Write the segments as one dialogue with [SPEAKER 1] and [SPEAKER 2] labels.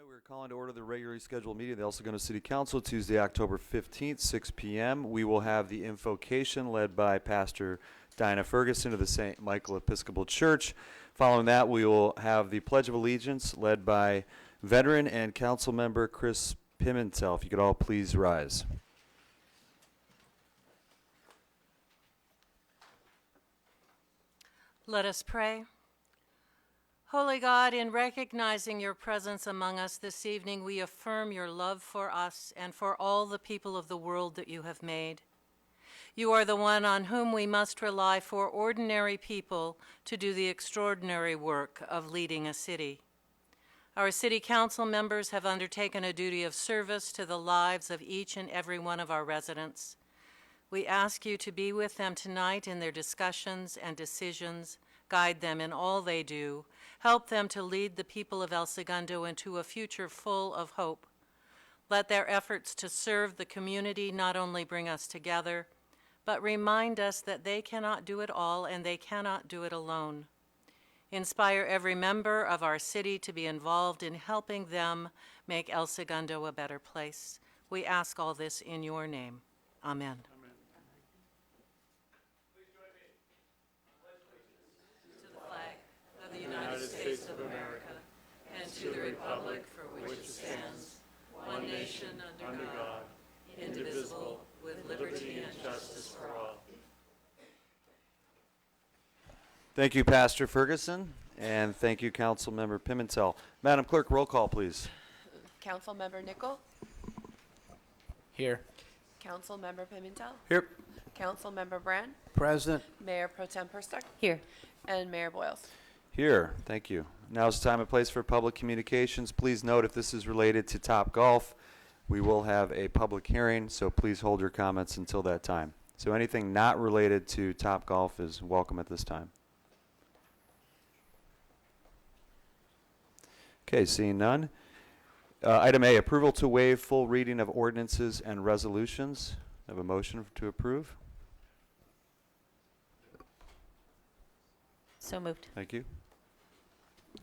[SPEAKER 1] We're calling to order the regularly scheduled meeting of the El Segundo City Council, Tuesday, October 15th, 6 p.m. We will have the invocation led by Pastor Diana Ferguson of the St. Michael Episcopal Church. Following that, we will have the Pledge of Allegiance led by veteran and council member Chris Pimentel. If you could all please rise.
[SPEAKER 2] Let us pray. Holy God, in recognizing your presence among us this evening, we affirm your love for us and for all the people of the world that you have made. You are the one on whom we must rely for ordinary people to do the extraordinary work of leading a city. Our city council members have undertaken a duty of service to the lives of each and every one of our residents. We ask you to be with them tonight in their discussions and decisions, guide them in all they do, help them to lead the people of El Segundo into a future full of hope. Let their efforts to serve the community not only bring us together, but remind us that they cannot do it all and they cannot do it alone. Inspire every member of our city to be involved in helping them make El Segundo a better place. We ask all this in your name. Amen. The United States of America, and to the republic for which it stands, one nation under God, indivisible, with liberty and justice for all.
[SPEAKER 1] Thank you, Pastor Ferguson, and thank you, Councilmember Pimentel. Madam Clerk, roll call, please.
[SPEAKER 3] Councilmember Nickel.
[SPEAKER 4] Here.
[SPEAKER 3] Councilmember Pimentel.
[SPEAKER 1] Here.
[SPEAKER 3] Councilmember Brand.
[SPEAKER 4] Present.
[SPEAKER 3] Mayor Pro Tem Perstuck.
[SPEAKER 2] Here.
[SPEAKER 3] And Mayor Boyles.
[SPEAKER 1] Here. Thank you. Now is the time and place for public communications. Please note if this is related to Topgolf, we will have a public hearing, so please hold your comments until that time. So anything not related to Topgolf is welcome at this time. Okay, seeing none. Item A, approval to waive full reading of ordinances and resolutions. I have a motion to approve.
[SPEAKER 2] So moved.
[SPEAKER 1] Thank you.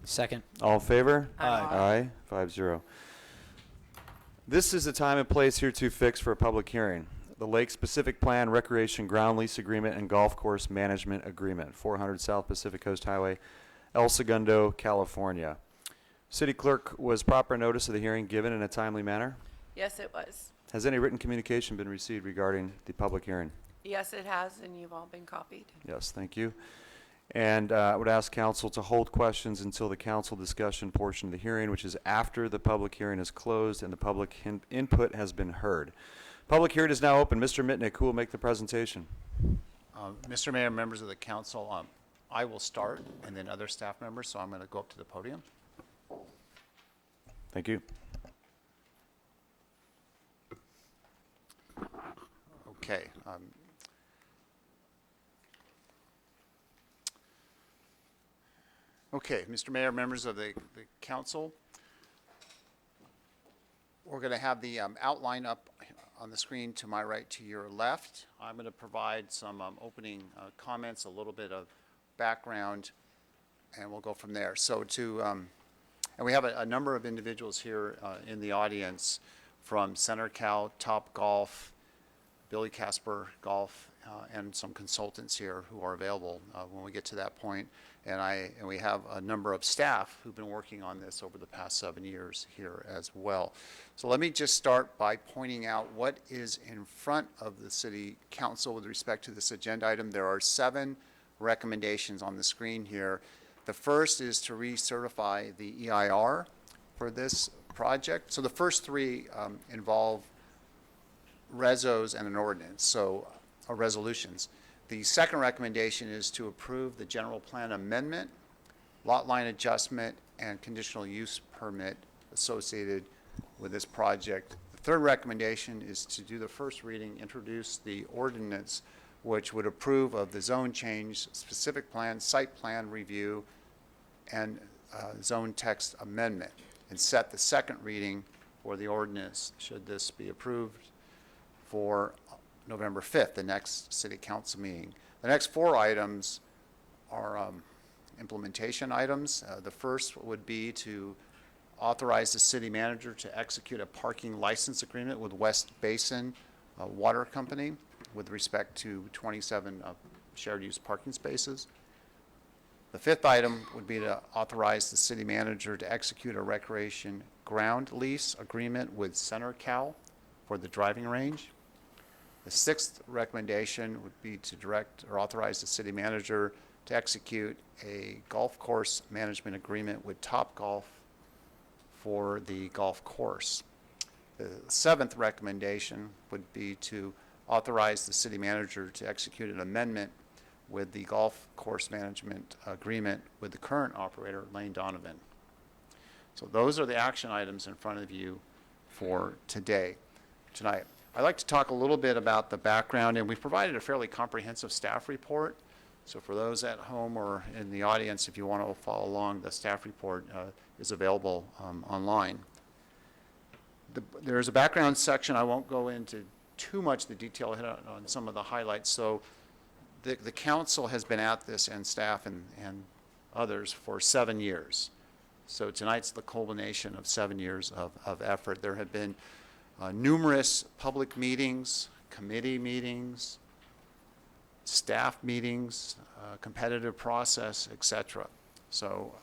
[SPEAKER 4] Second.
[SPEAKER 1] All in favor?
[SPEAKER 4] Aye.
[SPEAKER 1] Aye. 5-0. This is the time and place here to fix for a public hearing. The Lake Specific Plan Recreation Ground Lease Agreement and Golf Course Management Agreement, 400 South Pacific Coast Highway, El Segundo, California. City Clerk, was proper notice of the hearing given in a timely manner?
[SPEAKER 3] Yes, it was.
[SPEAKER 1] Has any written communication been received regarding the public hearing?
[SPEAKER 3] Yes, it has, and you've all been copied.
[SPEAKER 1] Yes, thank you. And I would ask council to hold questions until the council discussion portion of the hearing, which is after the public hearing is closed and the public input has been heard. Public hearing is now open. Mr. Mitnick, who will make the presentation?
[SPEAKER 5] Mr. Mayor, members of the council, I will start, and then other staff members, so I'm going to go up to the podium.
[SPEAKER 1] Thank you.
[SPEAKER 5] Okay. Okay, Mr. Mayor, members of the council, we're going to have the outline up on the screen to my right, to your left. I'm going to provide some opening comments, a little bit of background, and we'll go from there. So and we have a number of individuals here in the audience from Center Cal, Topgolf, Billy Casper Golf, and some consultants here who are available when we get to that point. And we have a number of staff who've been working on this over the past 7 years here as well. So let me just start by pointing out what is in front of the City Council with respect to this agenda item. There are 7 recommendations on the screen here. The first is to recertify the EIR for this project. So the first 3 involve resos and an ordinance, so resolutions. The second recommendation is to approve the general plan amendment, lot line adjustment, and conditional use permit associated with this project. The third recommendation is to do the first reading, introduce the ordinance, which would approve of the zone change, specific plan, site plan review, and zone text amendment, and set the second reading for the ordinance, should this be approved, for November 5th, the next City Council meeting. The next 4 items are implementation items. The first would be to authorize the city manager to execute a parking license agreement with West Basin Water Company with respect to 27 shared use parking spaces. The fifth item would be to authorize the city manager to execute a recreation ground lease agreement with Center Cal for the driving range. The sixth recommendation would be to direct or authorize the city manager to execute a golf course management agreement with Topgolf for the golf course. The seventh recommendation would be to authorize the city manager to execute an amendment with the golf course management agreement with the current operator, Lane Donovan. So those are the action items in front of you for tonight. I'd like to talk a little bit about the background, and we've provided a fairly comprehensive staff report. So for those at home or in the audience, if you want to follow along, the staff report is available online. There's a background section. I won't go into too much the detail, hit on some of the highlights. So the council has been at this, and staff and others, for 7 years. So tonight's the culmination of 7 years of effort. There have been numerous public meetings, committee meetings, staff meetings, competitive process, etc. So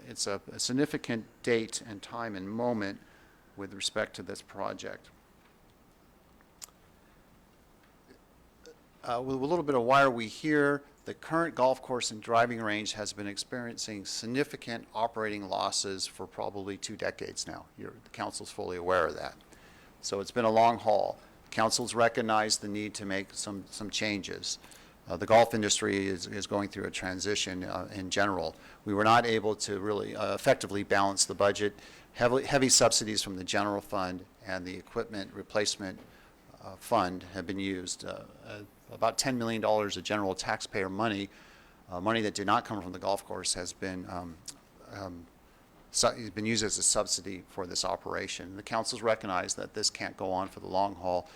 [SPEAKER 5] it's a significant date and time and moment with respect to this project. With a little bit of why are we here, the current golf course and driving range has been experiencing significant operating losses for probably 2 decades now. The council's fully aware of that. So it's been a long haul. Council's recognized the need to make some changes. The golf industry is going through a transition in general. We were not able to really effectively balance the budget. Heavy subsidies from the general fund and the equipment replacement fund have been used. About $10 million of general taxpayer money, money that did not come from the golf course, has been used as a subsidy for this operation. The council's recognized that this can't go on for the long haul,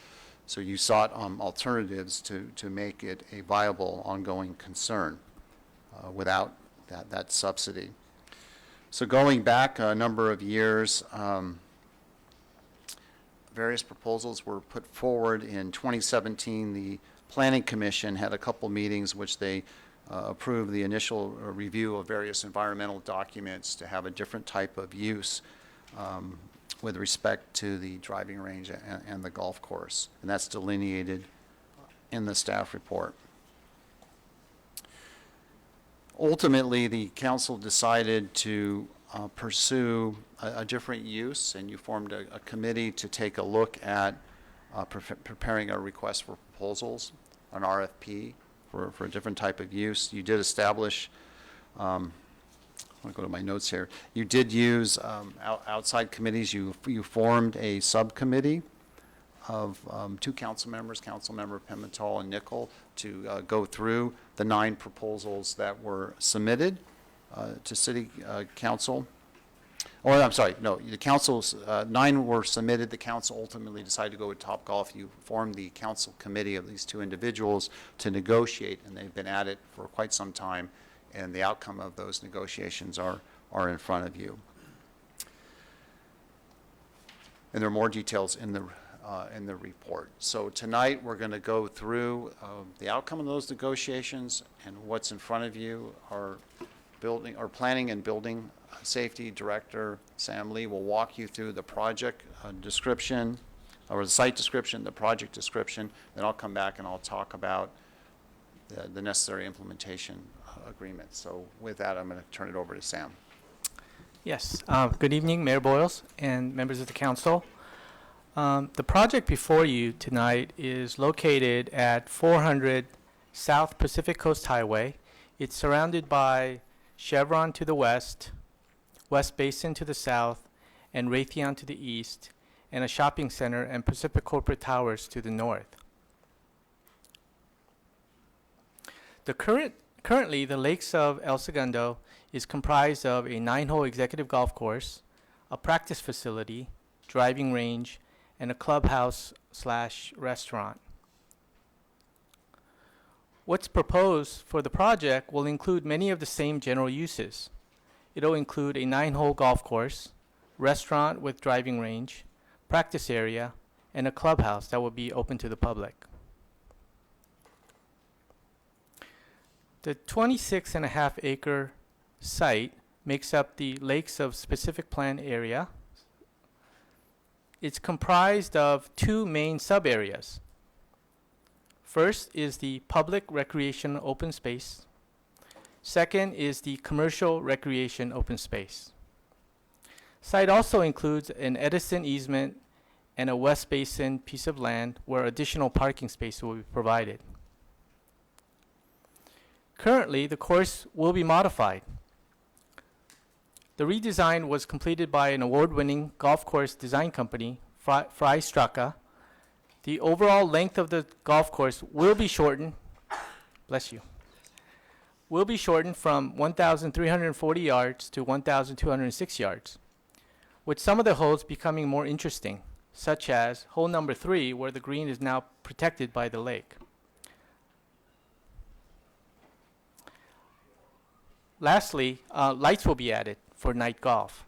[SPEAKER 5] so you sought alternatives to make it a viable ongoing concern without that subsidy. So going back a number of years, various proposals were put forward. In 2017, the Planning Commission had a couple meetings which they approved the initial review of various environmental documents to have a different type of use with respect to the driving range and the golf course. And that's delineated in the staff report. Ultimately, the council decided to pursue a different use, and you formed a committee to take a look at preparing a request for proposals, an RFP for a different type of use. You did establish, I'm going to go to my notes here. You did use outside committees. You formed a subcommittee of 2 council members, Councilmember Pimentel and Nickel, to go through the 9 proposals that were submitted to City Council. Or I'm sorry, no, the council's 9 were submitted. The council ultimately decided to go with Topgolf. You formed the council committee of these 2 individuals to negotiate, and they've been at it for quite some time, and the outcome of those negotiations are in front of you. And there are more details in the report. So tonight we're going to go through the outcome of those negotiations, and what's in front of you are planning and building safety director Sam Lee will walk you through the project description, or the site description, the project description. Then I'll come back and I'll talk about the necessary implementation agreement. So with that, I'm going to turn it over to Sam.
[SPEAKER 6] Yes. Good evening, Mayor Boyles and members of the council. The project before you tonight is located at 400 South Pacific Coast Highway. It's surrounded by Chevron to the west, West Basin to the south, and Raytheon to the east, and a shopping center and Pacific Corporate Towers to the north. Currently, the Lakes of El Segundo is comprised of a 9-hole executive golf course, a practice facility, driving range, and a clubhouse/restaurant. What's proposed for the project will include many of the same general uses. It'll include a 9-hole golf course restaurant with driving range, practice area, and a clubhouse that will be open to the public. The 26.5-acre site makes up the Lakes of Specific Plan area. It's comprised of two main sub-areas. First is the public recreation open space. Second is the commercial recreation open space. Site also includes an Edison easement and a West Basin piece of land where additional parking space will be provided. Currently, the course will be modified. The redesign was completed by an award-winning golf course design company, Fry Straka. The overall length of the golf course will be shortened, bless you, will be shortened from 1,340 yards to 1,206 yards, with some of the holes becoming more interesting, such as hole number 3, where the green is now protected by the lake. Lastly, lights will be added for night golf.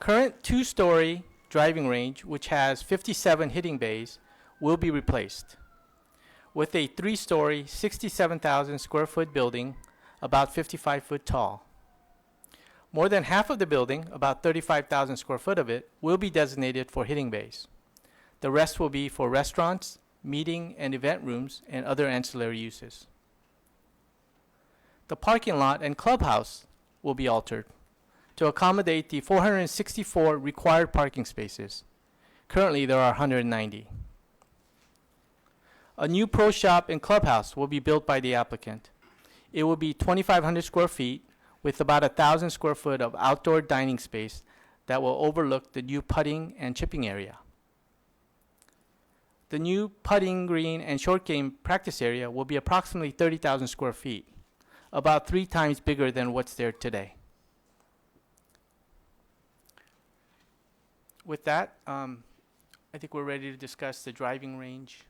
[SPEAKER 6] Current 2-story driving range, which has 57 hitting bays, will be replaced with a 3-story, 67,000 square foot building, about 55 foot tall. More than half of the building, about 35,000 square foot of it, will be designated for hitting bays. The rest will be for restaurants, meeting and event rooms, and other ancillary uses. The parking lot and clubhouse will be altered to accommodate the 464 required parking spaces. Currently, there are 190. A new pro shop and clubhouse will be built by the applicant. It will be 2,500 square feet with about 1,000 square foot of outdoor dining space that will overlook the new putting and chipping area. The new putting green and short game practice area will be approximately 30,000 square feet, about 3 times bigger than what's there today. With that, I think we're ready to discuss the driving range.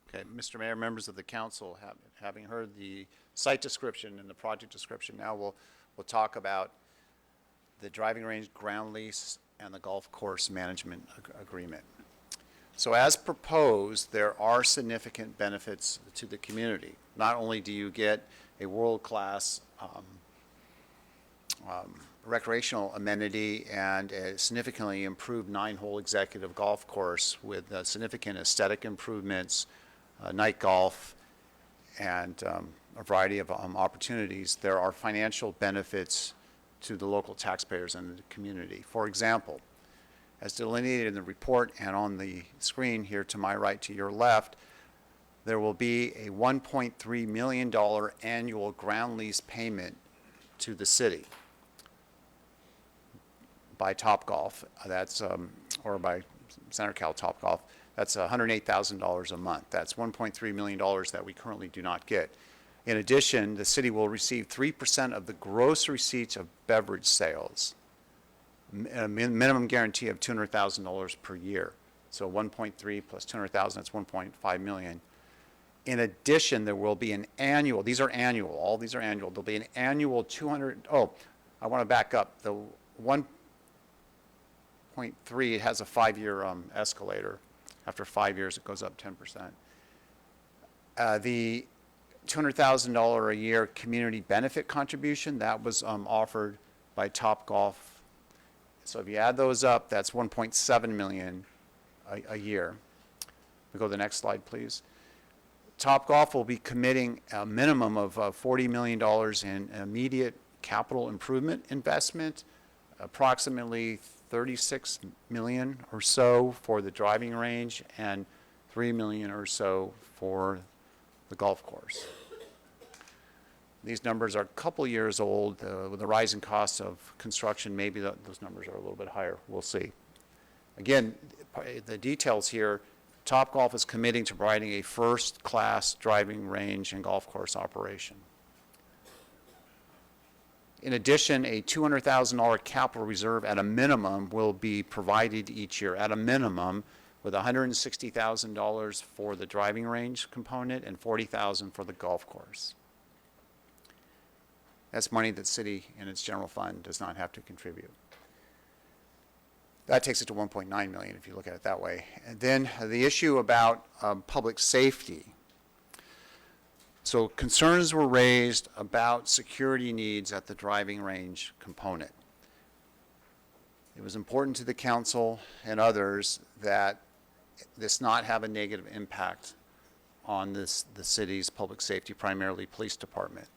[SPEAKER 5] Okay, Mr. Mayor, members of the council, having heard the site description and the project description, now we'll talk about the driving range ground lease and the golf course management agreement. So as proposed, there are significant benefits to the community. Not only do you get a world-class recreational amenity and a significantly improved 9-hole executive golf course with significant aesthetic improvements, night golf, and a variety of opportunities, there are financial benefits to the local taxpayers and the community. For example, as delineated in the report and on the screen here to my right to your left, there will be a $1.3 million annual ground lease payment to the city by Topgolf, or by Center Cal Topgolf. That's $108,000 a month. That's $1.3 million that we currently do not get. In addition, the city will receive 3% of the gross receipts of beverage sales, a minimum guarantee of $200,000 per year. So 1.3 plus 200,000, that's 1.5 million. In addition, there will be an annual, these are annual, all these are annual, there'll be an annual I want to back up. The 1.3, it has a 5-year escalator. After 5 years, it goes up 10%. The $200,000 a year community benefit contribution, that was offered by Topgolf. So if you add those up, that's 1.7 million a year. We go to the next slide, please. Topgolf will be committing a minimum of $40 million in immediate capital improvement investment, approximately 36 million or so for the driving range, and 3 million or so for the golf course. These numbers are a couple years old. With the rising costs of construction, maybe those numbers are a little bit higher. We'll see. Again, the details here, Topgolf is committing to providing a first-class driving range and golf course operation. In addition, a $200,000 capital reserve at a minimum will be provided each year, at a minimum, with $160,000 for the driving range component and $40,000 for the golf course. That's money that city in its general fund does not have to contribute. That takes it to 1.9 million if you look at it that way. And then the issue about public safety. So concerns were raised about security needs at the driving range component. It was important to the council and others that this not have a negative impact on the city's public safety, primarily police department.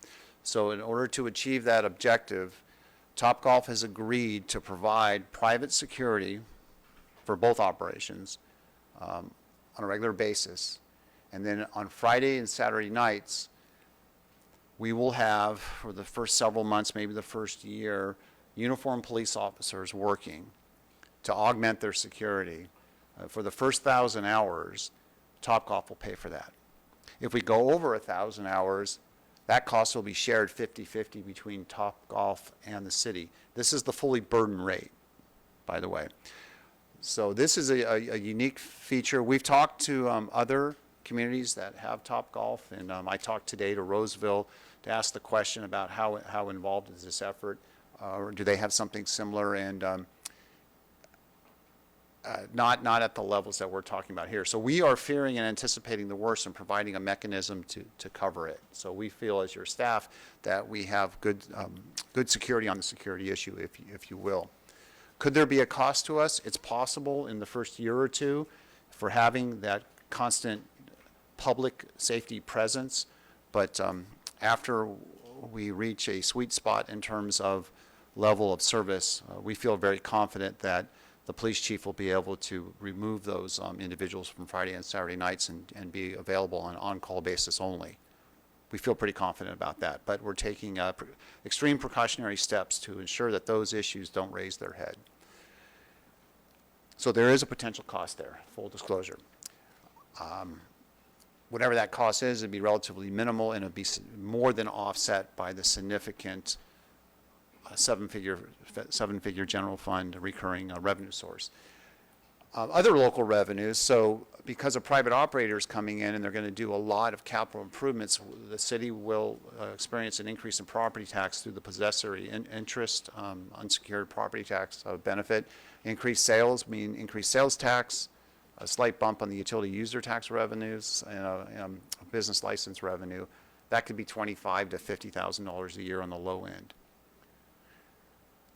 [SPEAKER 5] So in order to achieve that objective, Topgolf has agreed to provide private security for both operations on a regular basis. And then on Friday and Saturday nights, we will have, for the first several months, maybe the first year, uniformed police officers working to augment their security. For the first 1,000 hours, Topgolf will pay for that. If we go over 1,000 hours, that cost will be shared 50-50 between Topgolf and the city. This is the fully burdened rate, by the way. So this is a unique feature. We've talked to other communities that have Topgolf, and I talked today to Roseville to ask the question about how involved is this effort, or do they have something similar, and not at the levels that we're talking about here. So we are fearing and anticipating the worst and providing a mechanism to cover it. So we feel as your staff that we have good security on the security issue, if you will. Could there be a cost to us? It's possible in the first year or two for having that constant public safety presence, but after we reach a sweet spot in terms of level of service, we feel very confident that the police chief will be able to remove those individuals from Friday and Saturday nights and be available on an on-call basis only. We feel pretty confident about that, but we're taking extreme precautionary steps to ensure that those issues don't raise their head. So there is a potential cost there, full disclosure. Whatever that cost is, it'd be relatively minimal, and it'd be more than offset by the significant seven-figure general fund recurring revenue source. Other local revenues, so because of private operators coming in and they're going to do a lot of capital improvements, the city will experience an increase in property tax through the possessory interest, unsecured property tax benefit. Increased sales mean increased sales tax, a slight bump on the utility user tax revenues, and business license revenue. That could be $25,000 to $50,000 a year on the low end.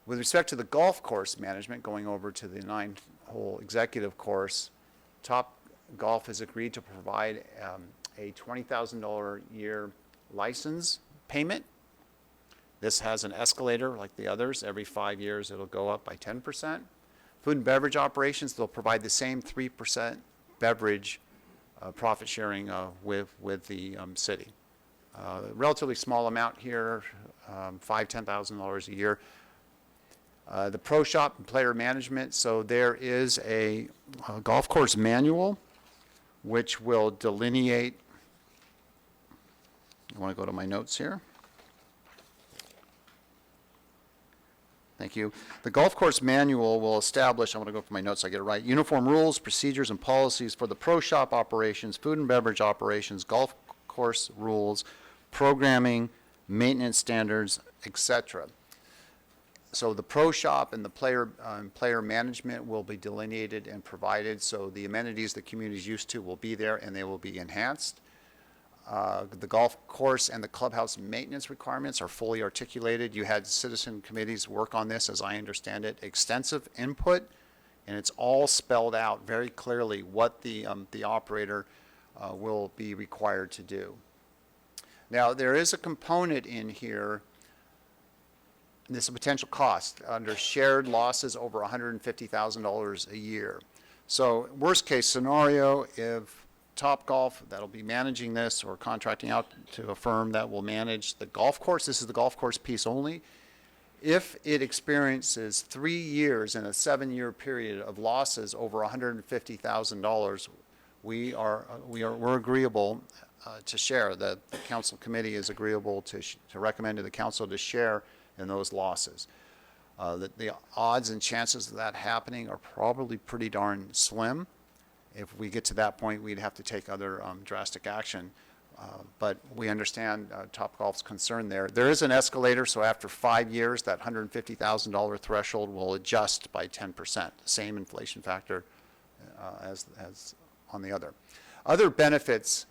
[SPEAKER 5] With respect to the golf course management, going over to the 9-hole executive course, Topgolf has agreed to provide a $20,000 a year license payment. This has an escalator like the others. Every 5 years it'll go up by 10%. Food and beverage operations, they'll provide the same 3% beverage profit sharing with the city. Relatively small amount here, $5,000 to $10,000 a year. The pro shop and player management, so there is a golf course manual which will delineate, I want to go to my notes here. Thank you. The golf course manual will establish, I want to go for my notes so I get it right, uniform rules, procedures, and policies for the pro shop operations, food and beverage operations, golf course rules, programming, maintenance standards, etc. So the pro shop and the player management will be delineated and provided, so the amenities the community is used to will be there and they will be enhanced. The golf course and the clubhouse maintenance requirements are fully articulated. You had citizen committees work on this, as I understand it, extensive input, and it's all spelled out very clearly what the operator will be required to do. Now, there is a component in here, and this is a potential cost, under shared losses over $150,000 a year. So worst case scenario, if Topgolf, that'll be managing this, or contracting out to a firm that will manage the golf course, this is the golf course piece only, if it experiences 3 years in a 7-year period of losses over $150,000, we're agreeable to share. The council committee is agreeable to recommend to the council to share in those losses. The odds and chances of that happening are probably pretty darn slim. If we get to that point, we'd have to take other drastic action. But we understand Topgolf's concern there. There is an escalator, so after 5 years, that $150,000 threshold will adjust by 10%, same inflation factor as on the other. Other benefits,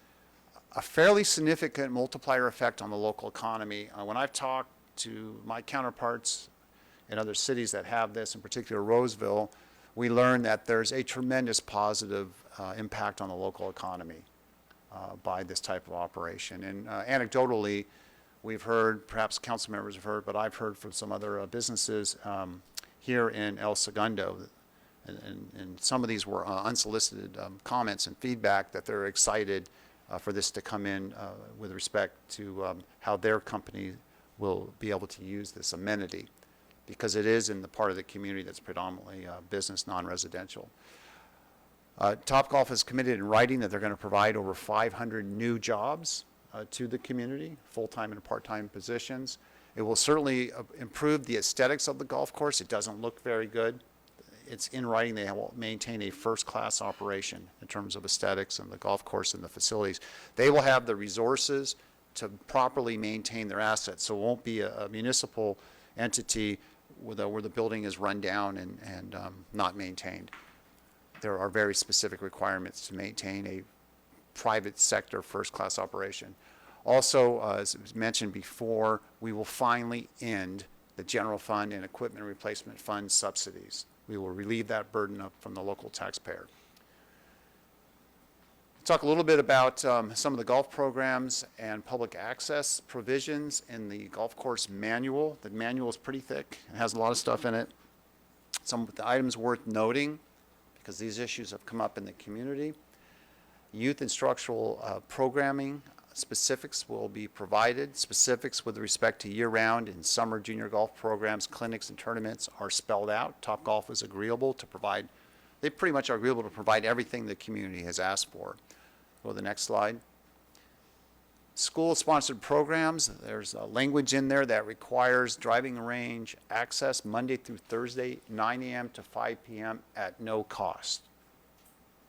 [SPEAKER 5] a fairly significant multiplier effect on the local economy. When I've talked to my counterparts in other cities that have this, in particular Roseville, we learned that there's a tremendous positive impact on the local economy by this type of operation. And anecdotally, we've heard, perhaps council members have heard, but I've heard from some other businesses here in El Segundo, and some of these were unsolicited comments and feedback that they're excited for this to come in with respect to how their company will be able to use this amenity, because it is in the part of the community that's predominantly business, non-residential. Topgolf has committed in writing that they're going to provide over 500 new jobs to the community, full-time and part-time positions. It will certainly improve the aesthetics of the golf course. It doesn't look very good. It's in writing. They will maintain a first-class operation in terms of aesthetics and the golf course and the facilities. They will have the resources to properly maintain their assets, so it won't be a municipal entity where the building is run down and not maintained. There are very specific requirements to maintain a private sector first-class operation. Also, as mentioned before, we will finally end the general fund and equipment replacement fund subsidies. We will relieve that burden up from the local taxpayer. Talk a little bit about some of the golf programs and public access provisions in the golf course manual. The manual is pretty thick. It has a lot of stuff in it. Some of the items worth noting, because these issues have come up in the community. Youth instructional programming specifics will be provided. Specifics with respect to year-round and summer junior golf programs, clinics, and tournaments are spelled out. Topgolf is agreeable to provide, they pretty much are agreeable to provide everything the community has asked for. Go to the next slide. School-sponsored programs, there's language in there that requires driving range access Monday through Thursday, 9 a.m. to 5 p.m. at no cost.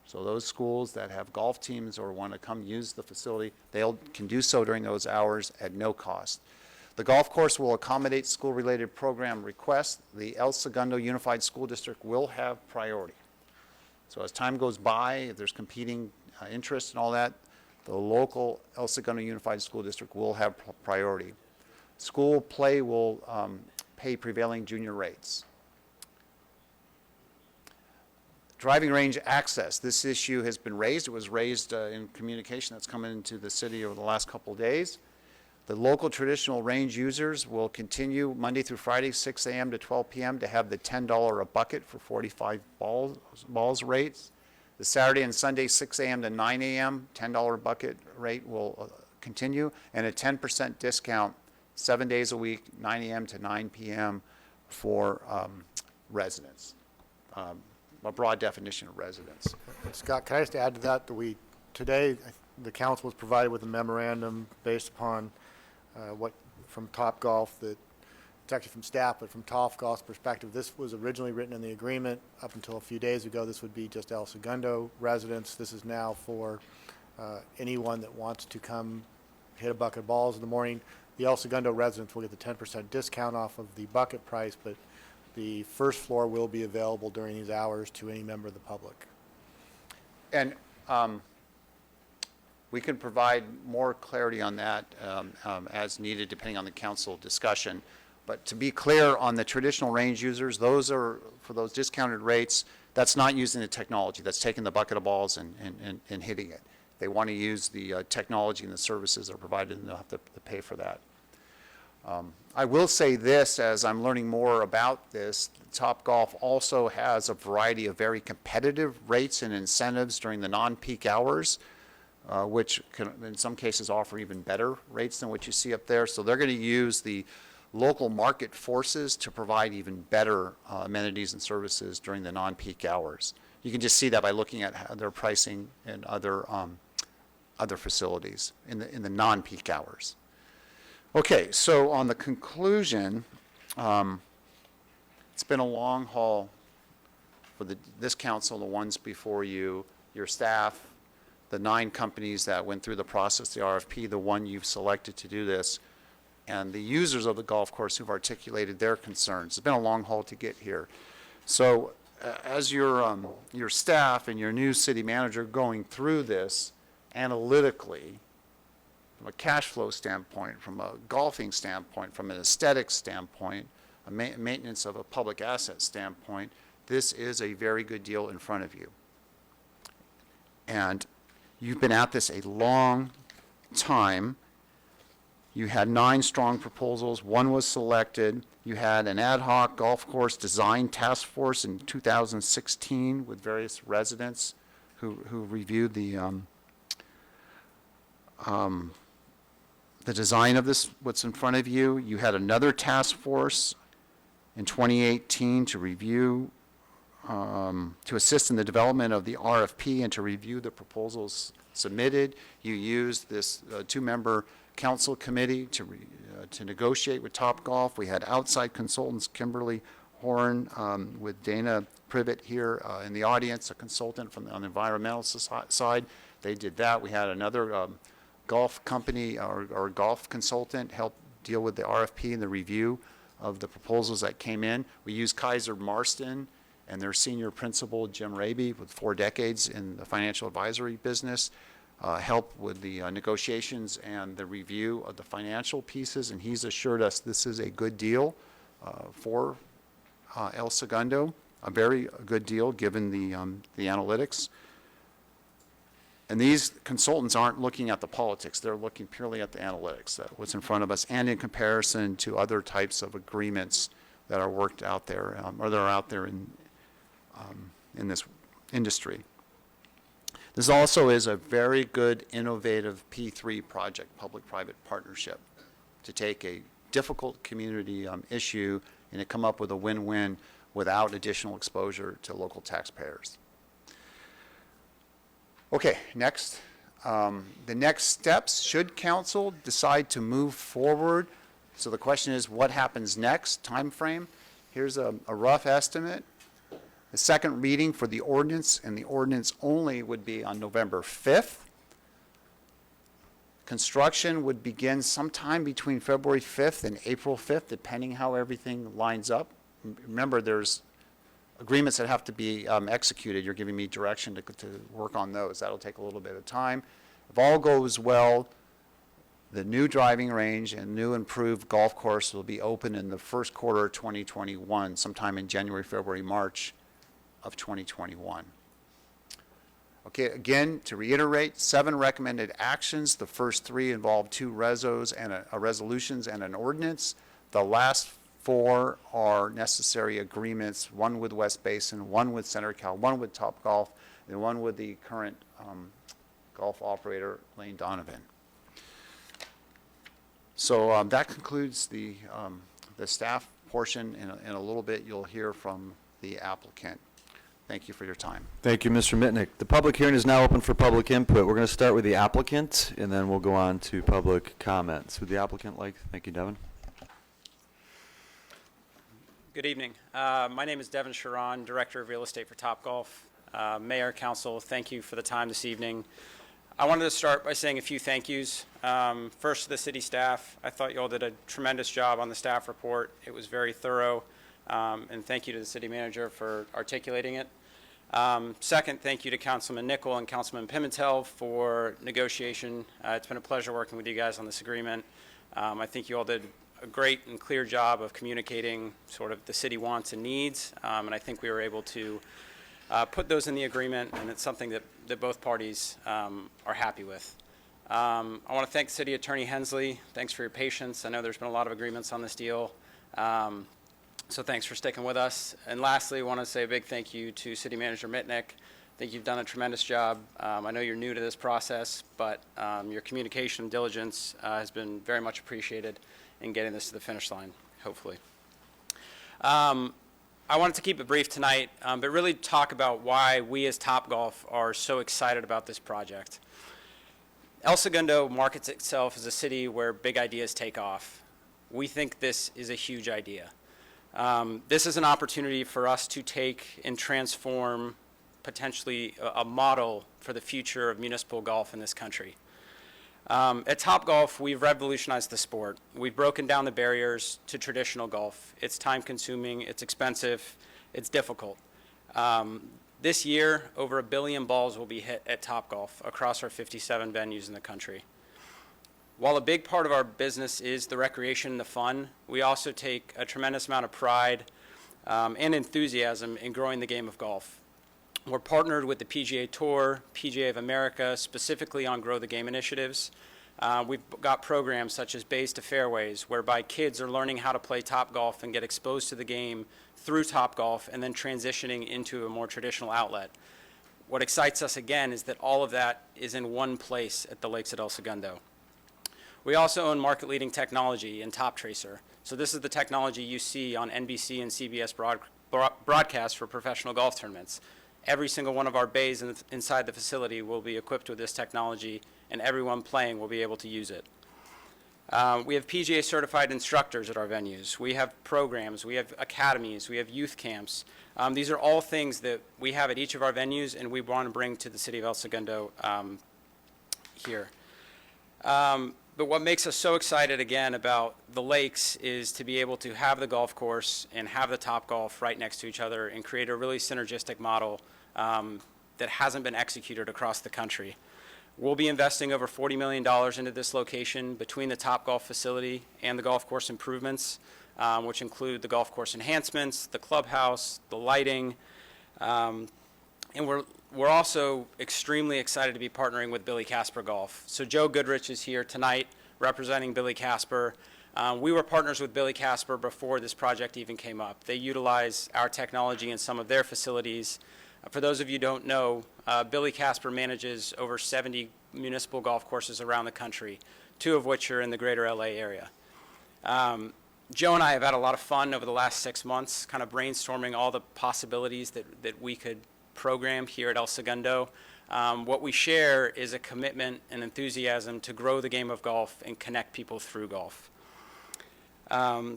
[SPEAKER 5] So those schools that have golf teams or want to come use the facility, they can do so during those hours at no cost. The golf course will accommodate school-related program requests. The El Segundo Unified School District will have priority. So as time goes by, if there's competing interests and all that, the local El Segundo Unified School District will have priority. School play will pay prevailing junior rates. Driving range access. This issue has been raised. It was raised in communication that's come into the city over the last couple of days. The local traditional range users will continue Monday through Friday, 6 a.m. to 12 p.m. to have the $10 a bucket for 45 balls rates. The Saturday and Sunday, 6 a.m. to 9 a.m., $10 bucket rate will continue, and a 10% discount 7 days a week, 9 a.m. to 9 p.m. for residents. A broad definition of residents.
[SPEAKER 7] Scott, can I just add to that today the council was provided with a memorandum based upon what from Topgolf, that it's actually from staff, but from Topgolf's perspective, this was originally written in the agreement up until a few days ago. This would be just El Segundo residents. This is now for anyone that wants to come hit a bucket of balls in the morning. The El Segundo residents will get the 10% discount off of the bucket price, but the first floor will be available during these hours to any member of the public.
[SPEAKER 5] And we can provide more clarity on that as needed, depending on the council discussion. But to be clear on the traditional range users, those are, for those discounted rates, that's not using the technology. That's taking the bucket of balls and hitting it. They want to use the technology and the services that are provided, and they'll have to pay for that. I will say this, as I'm learning more about this, Topgolf also has a variety of very competitive rates and incentives during the non-peak hours, which can, in some cases, offer even better rates than what you see up there. So they're going to use the local market forces to provide even better amenities and services during the non-peak hours. You can just see that by looking at their pricing in other facilities in the non-peak hours. Okay, so on the conclusion, it's been a long haul for this council, the ones before you. your staff, the 9 companies that went through the process, the RFP, the one you've selected to do this, and the users of the golf course who've articulated their concerns. It's been a long haul to get here. So as your staff and your new city manager going through this analytically, from a cash flow standpoint, from a golfing standpoint, from an aesthetic standpoint, a maintenance of a public asset standpoint, this is a very good deal in front of you. And you've been at this a long time. You had 9 strong proposals. 1 was selected. You had an ad hoc golf course design task force in 2016 with various residents who reviewed the design of this, what's in front of you. You had another task force in 2018 to review, to assist in the development of the RFP and to review the proposals submitted. You used this 2-member council committee to negotiate with Topgolf. We had outside consultants, Kimberly Horn with Dana Privet here in the audience, a consultant from on the environmental side. They did that. We had another golf company or golf consultant help deal with the RFP and the review of the proposals that came in. We used Kaiser Marston and their senior principal, Jim Raby, with 4 decades in the financial advisory business, help with the negotiations and the review of the financial pieces, and he's assured us this is a good deal for El Segundo, a very good deal given the analytics. And these consultants aren't looking at the politics, they're looking purely at the analytics, what's in front of us, and in comparison to other types of agreements that are worked out there, or that are out there in this industry. This also is a very good, innovative P3 project, public-private partnership, to take a difficult community issue and to come up with a win-win without additional exposure to local taxpayers. Okay, next. The next steps, should council decide to move forward, so the question is, what happens next, time frame? Here's a rough estimate. The second reading for the ordinance and the ordinance only would be on November 5th. Construction would begin sometime between February 5th and April 5th, depending how everything lines up. Remember, there's agreements that have to be executed. You're giving me direction to work on those. That'll take a little bit of time. If all goes well, the new driving range and new improved golf course will be open in the first quarter of 2021, sometime in January, February, March of 2021. Okay, again, to reiterate, 7 recommended actions. The first 3 involve 2 resos and resolutions and an ordinance. The last 4 are necessary agreements, 1 with West Basin, 1 with Center Cal, 1 with Topgolf, and 1 with the current golf operator, Lane Donovan. So that concludes the staff portion. In a little bit, you'll hear from the applicant. Thank you for your time.
[SPEAKER 1] Thank you, Mr. Mitnick. The public hearing is now open for public input. We're going to start with the applicant, and then we'll go on to public comments. Would the applicant like? Thank you, Devin.
[SPEAKER 8] Good evening. My name is Devin Sharon, Director of Real Estate for Topgolf. Mayor, Council, thank you for the time this evening. I wanted to start by saying a few thank yous. First to the city staff. I thought you all did a tremendous job on the staff report. It was very thorough, and thank you to the city manager for articulating it. Second, thank you to Councilman Nickel and Councilman Pimentel for negotiation. It's been a pleasure working with you guys on this agreement. I think you all did a great and clear job of communicating sort of the city wants and needs, and I think we were able to put those in the agreement, and it's something that both parties are happy with. I want to thank City Attorney Hensley. Thanks for your patience. I know there's been a lot of agreements on this deal. So thanks for sticking with us. And lastly, I want to say a big thank you to City Manager Mitnick. I think you've done a tremendous job. I know you're new to this process, but your communication and diligence has been very much appreciated in getting this to the finish line, hopefully. I wanted to keep it brief tonight, but really talk about why we as Topgolf are so excited about this project. El Segundo markets itself as a city where big ideas take off. We think this is a huge idea. This is an opportunity for us to take and transform potentially a model for the future of municipal golf in this country. At Topgolf, we've revolutionized the sport. We've broken down the barriers to traditional golf. It's time-consuming, it's expensive, it's difficult. This year, over 1 billion balls will be hit at Topgolf across our 57 venues in the country. While a big part of our business is the recreation and the fun, we also take a tremendous amount of pride and enthusiasm in growing the game of golf. We're partnered with the PGA Tour, PGA of America, specifically on Grow the Game initiatives. We've got programs such as Bays to Fairways, whereby kids are learning how to play Topgolf and get exposed to the game through Topgolf and then transitioning into a more traditional outlet. What excites us again is that all of that is in one place at the Lakes at El Segundo. We also own market-leading technology in TopTracer. So this is the technology you see on NBC and CBS broadcasts for professional golf tournaments. Every single one of our bays inside the facility will be equipped with this technology, and everyone playing will be able to use it. We have PGA certified instructors at our venues. We have programs, we have academies, we have youth camps. These are all things that we have at each of our venues, and we want to bring to the city of El Segundo here. But what makes us so excited again about the lakes is to be able to have the golf course and have the Topgolf right next to each other and create a really synergistic model that hasn't been executed across the country. We'll be investing over $40 million into this location between the Topgolf facility and the golf course improvements, which include the golf course enhancements, the clubhouse, the lighting, and we're also extremely excited to be partnering with Billy Casper Golf. So Joe Goodrich is here tonight representing Billy Casper. We were partners with Billy Casper before this project even came up. They utilize our technology in some of their facilities. For those of you who don't know, Billy Casper manages over 70 municipal golf courses around the country, 2 of which are in the greater LA area. Joe and I have had a lot of fun over the last 6 months, kind of brainstorming all the possibilities that we could program here at El Segundo. What we share is a commitment and enthusiasm to grow the game of golf and connect people through golf. I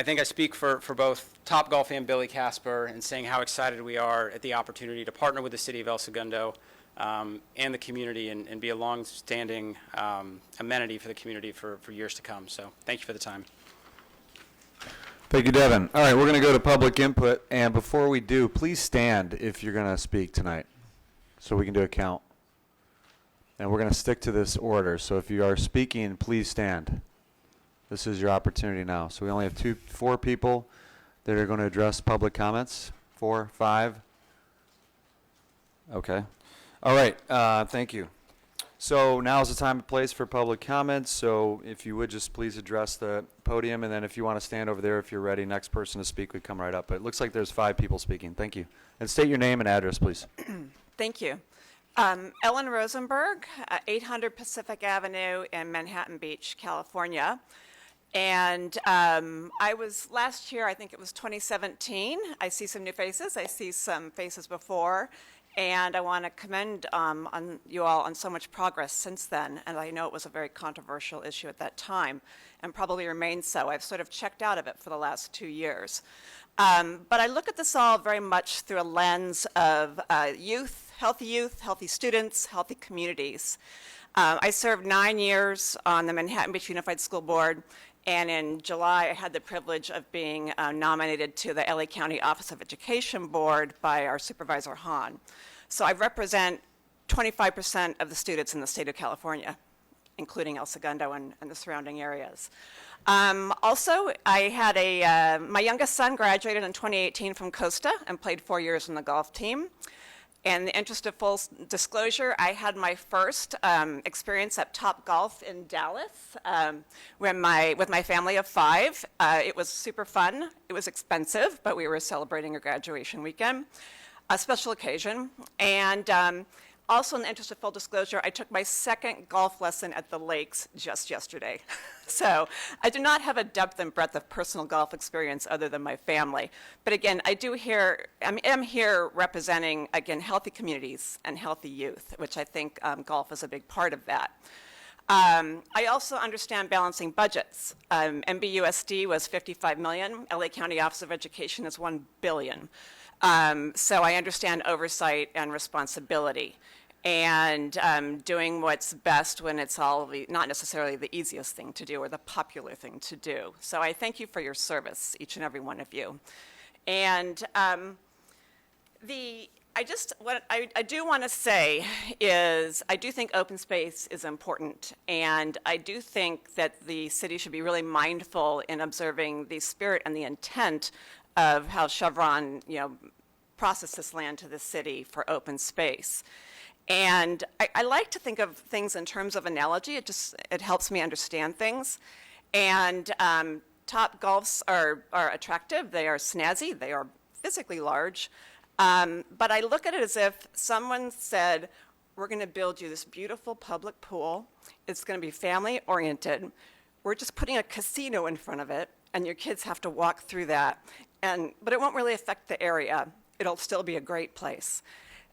[SPEAKER 8] think I speak for both Topgolf and Billy Casper in saying how excited we are at the opportunity to partner with the city of El Segundo and the community and be a long-standing amenity for the community for years to come. So thank you for the time.
[SPEAKER 1] Thank you, Devin. All right, we're going to go to public input, and before we do, please stand if you're going to speak tonight so we can do a count. And we're going to stick to this order, so if you are speaking, please stand. This is your opportunity now. So we only have 4 people that are going to address public comments. 4, 5. Okay. All right, thank you. So now is the time and place for public comments. So if you would just please address the podium, and then if you want to stand over there, if you're ready, next person to speak would come right up. But it looks like there's 5 people speaking. Thank you. And state your name and address, please.
[SPEAKER 9] Thank you. Ellen Rosenberg, 800 Pacific Avenue in Manhattan Beach, California. And I was last year, I think it was 2017. I see some new faces. I see some faces before. And I want to commend on you all on so much progress since then. And I know it was a very controversial issue at that time and probably remains so. I've sort of checked out of it for the last 2 years. But I look at this all very much through a lens of youth, healthy students, healthy communities. I served 9 years on the Manhattan Beach Unified School Board. And in July, I had the privilege of being nominated to the LA County Office of Education Board by our supervisor, Hahn. So I represent 25% of the students in the state of California, including El Segundo and the surrounding areas. Also, I had my youngest son graduated in 2018 from Costa and played 4 years on the golf team. In the interest of full disclosure, I had my first experience at Topgolf in Dallas with my family of 5. It was super fun. It was expensive, but we were celebrating a graduation weekend, a special occasion. And also, in the interest of full disclosure, I took my second golf lesson at the Lakes just yesterday. So I do not have a depth and breadth of personal golf experience other than my family. But again, I am here representing, again, healthy communities and healthy youth, which I think golf is a big part of that. I also understand balancing budgets. MBUSD was 55 million. LA County Office of Education is 1 billion. So I understand oversight and responsibility and doing what's best when it's not necessarily the easiest thing to do or the popular thing to do. So I thank you for your service, each and every one of you. And what I do want to say is I do think open space is important, and I do think that the city should be really mindful in observing the spirit and the intent of how Chevron, processed this land to the city for open space. And I like to think of things in terms of analogy. It helps me understand things. And Topgolfs are attractive. They are snazzy. They are physically large. But I look at it as if someone said, we're going to build you this beautiful public pool. It's going to be family oriented. We're just putting a casino in front of it, and your kids have to walk through that. But it won't really affect the area. It'll still be a great place.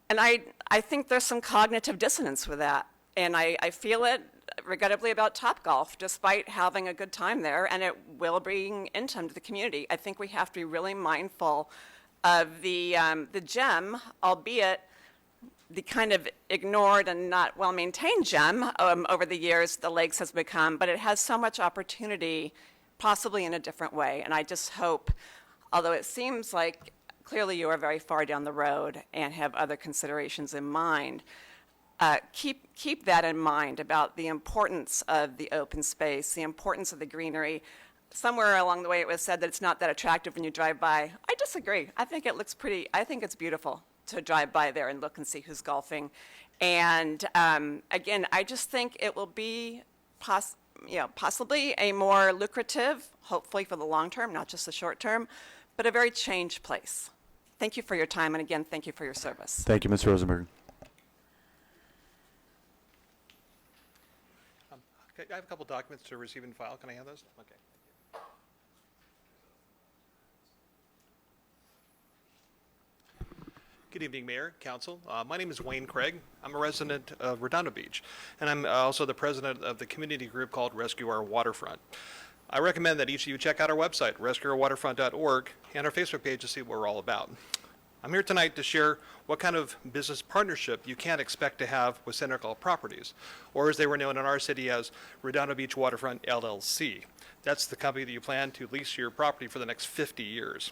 [SPEAKER 9] And I think there's some cognitive dissonance with that. And I feel it regrettably about Topgolf, despite having a good time there, and it will bring income to the community. I think we have to be really mindful of the gem, albeit the kind of ignored and not well-maintained gem over the years the Lakes has become, but it has so much opportunity, possibly in a different way. And I just hope, although it seems like clearly you are very far down the road and have other considerations in mind, keep that in mind about the importance of the open space, the importance of the greenery. Somewhere along the way it was said that it's not that attractive when you drive by. I disagree. I think it looks pretty. I think it's beautiful to drive by there and look and see who's golfing. And again, I just think it will be possibly a more lucrative, hopefully for the long term, not just the short term, but a very changed place. Thank you for your time, and again, thank you for your service.
[SPEAKER 1] Thank you, Ms. Rosenberg.
[SPEAKER 10] Okay, I have a couple documents to receive and file. Can I have those? Okay. Good evening, Mayor, Council. My name is Wayne Craig. I'm a resident of Redondo Beach, and I'm also the president of the community group called Rescue Our Waterfront. I recommend that each of you check out our website, rescueourwaterfront.org, and our Facebook page to see what we're all about. I'm here tonight to share what kind of business partnership you can expect to have with Senecal Properties, or as they were known in our city as Redondo Beach Waterfront LLC. That's the company that you plan to lease your property for the next 50 years.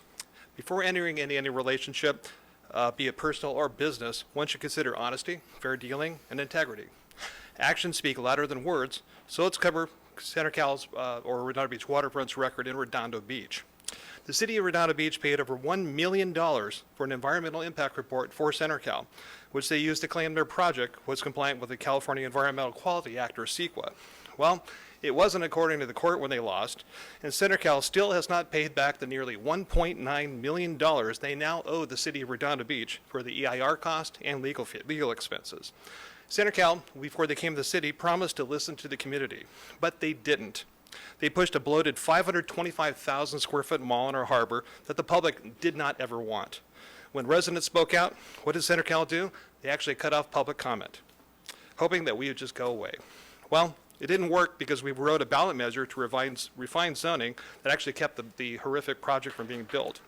[SPEAKER 10] Before entering into any relationship, be it personal or business, one should consider honesty, fair dealing, and integrity. Actions speak louder than words, so let's cover Senecal's or Redondo Beach Waterfront's record in Redondo Beach. The city of Redondo Beach paid over $1 million for an environmental impact report for Senecal, which they used to claim their project was compliant with the California Environmental Quality Act, or CEQA. Well, it wasn't according to the court when they lost, and Senecal still has not paid back the nearly $1.9 million they now owe the city of Redondo Beach for the EIR cost and legal expenses. Senecal, before they came to the city, promised to listen to the community, but they didn't. They pushed a bloated 525,000 square foot mall in our harbor that the public did not ever want. When residents spoke out, what did Senecal do? They actually cut off public comment, hoping that we would just go away. Well, it didn't work because we wrote a ballot measure to refine zoning that actually kept the horrific project from being built.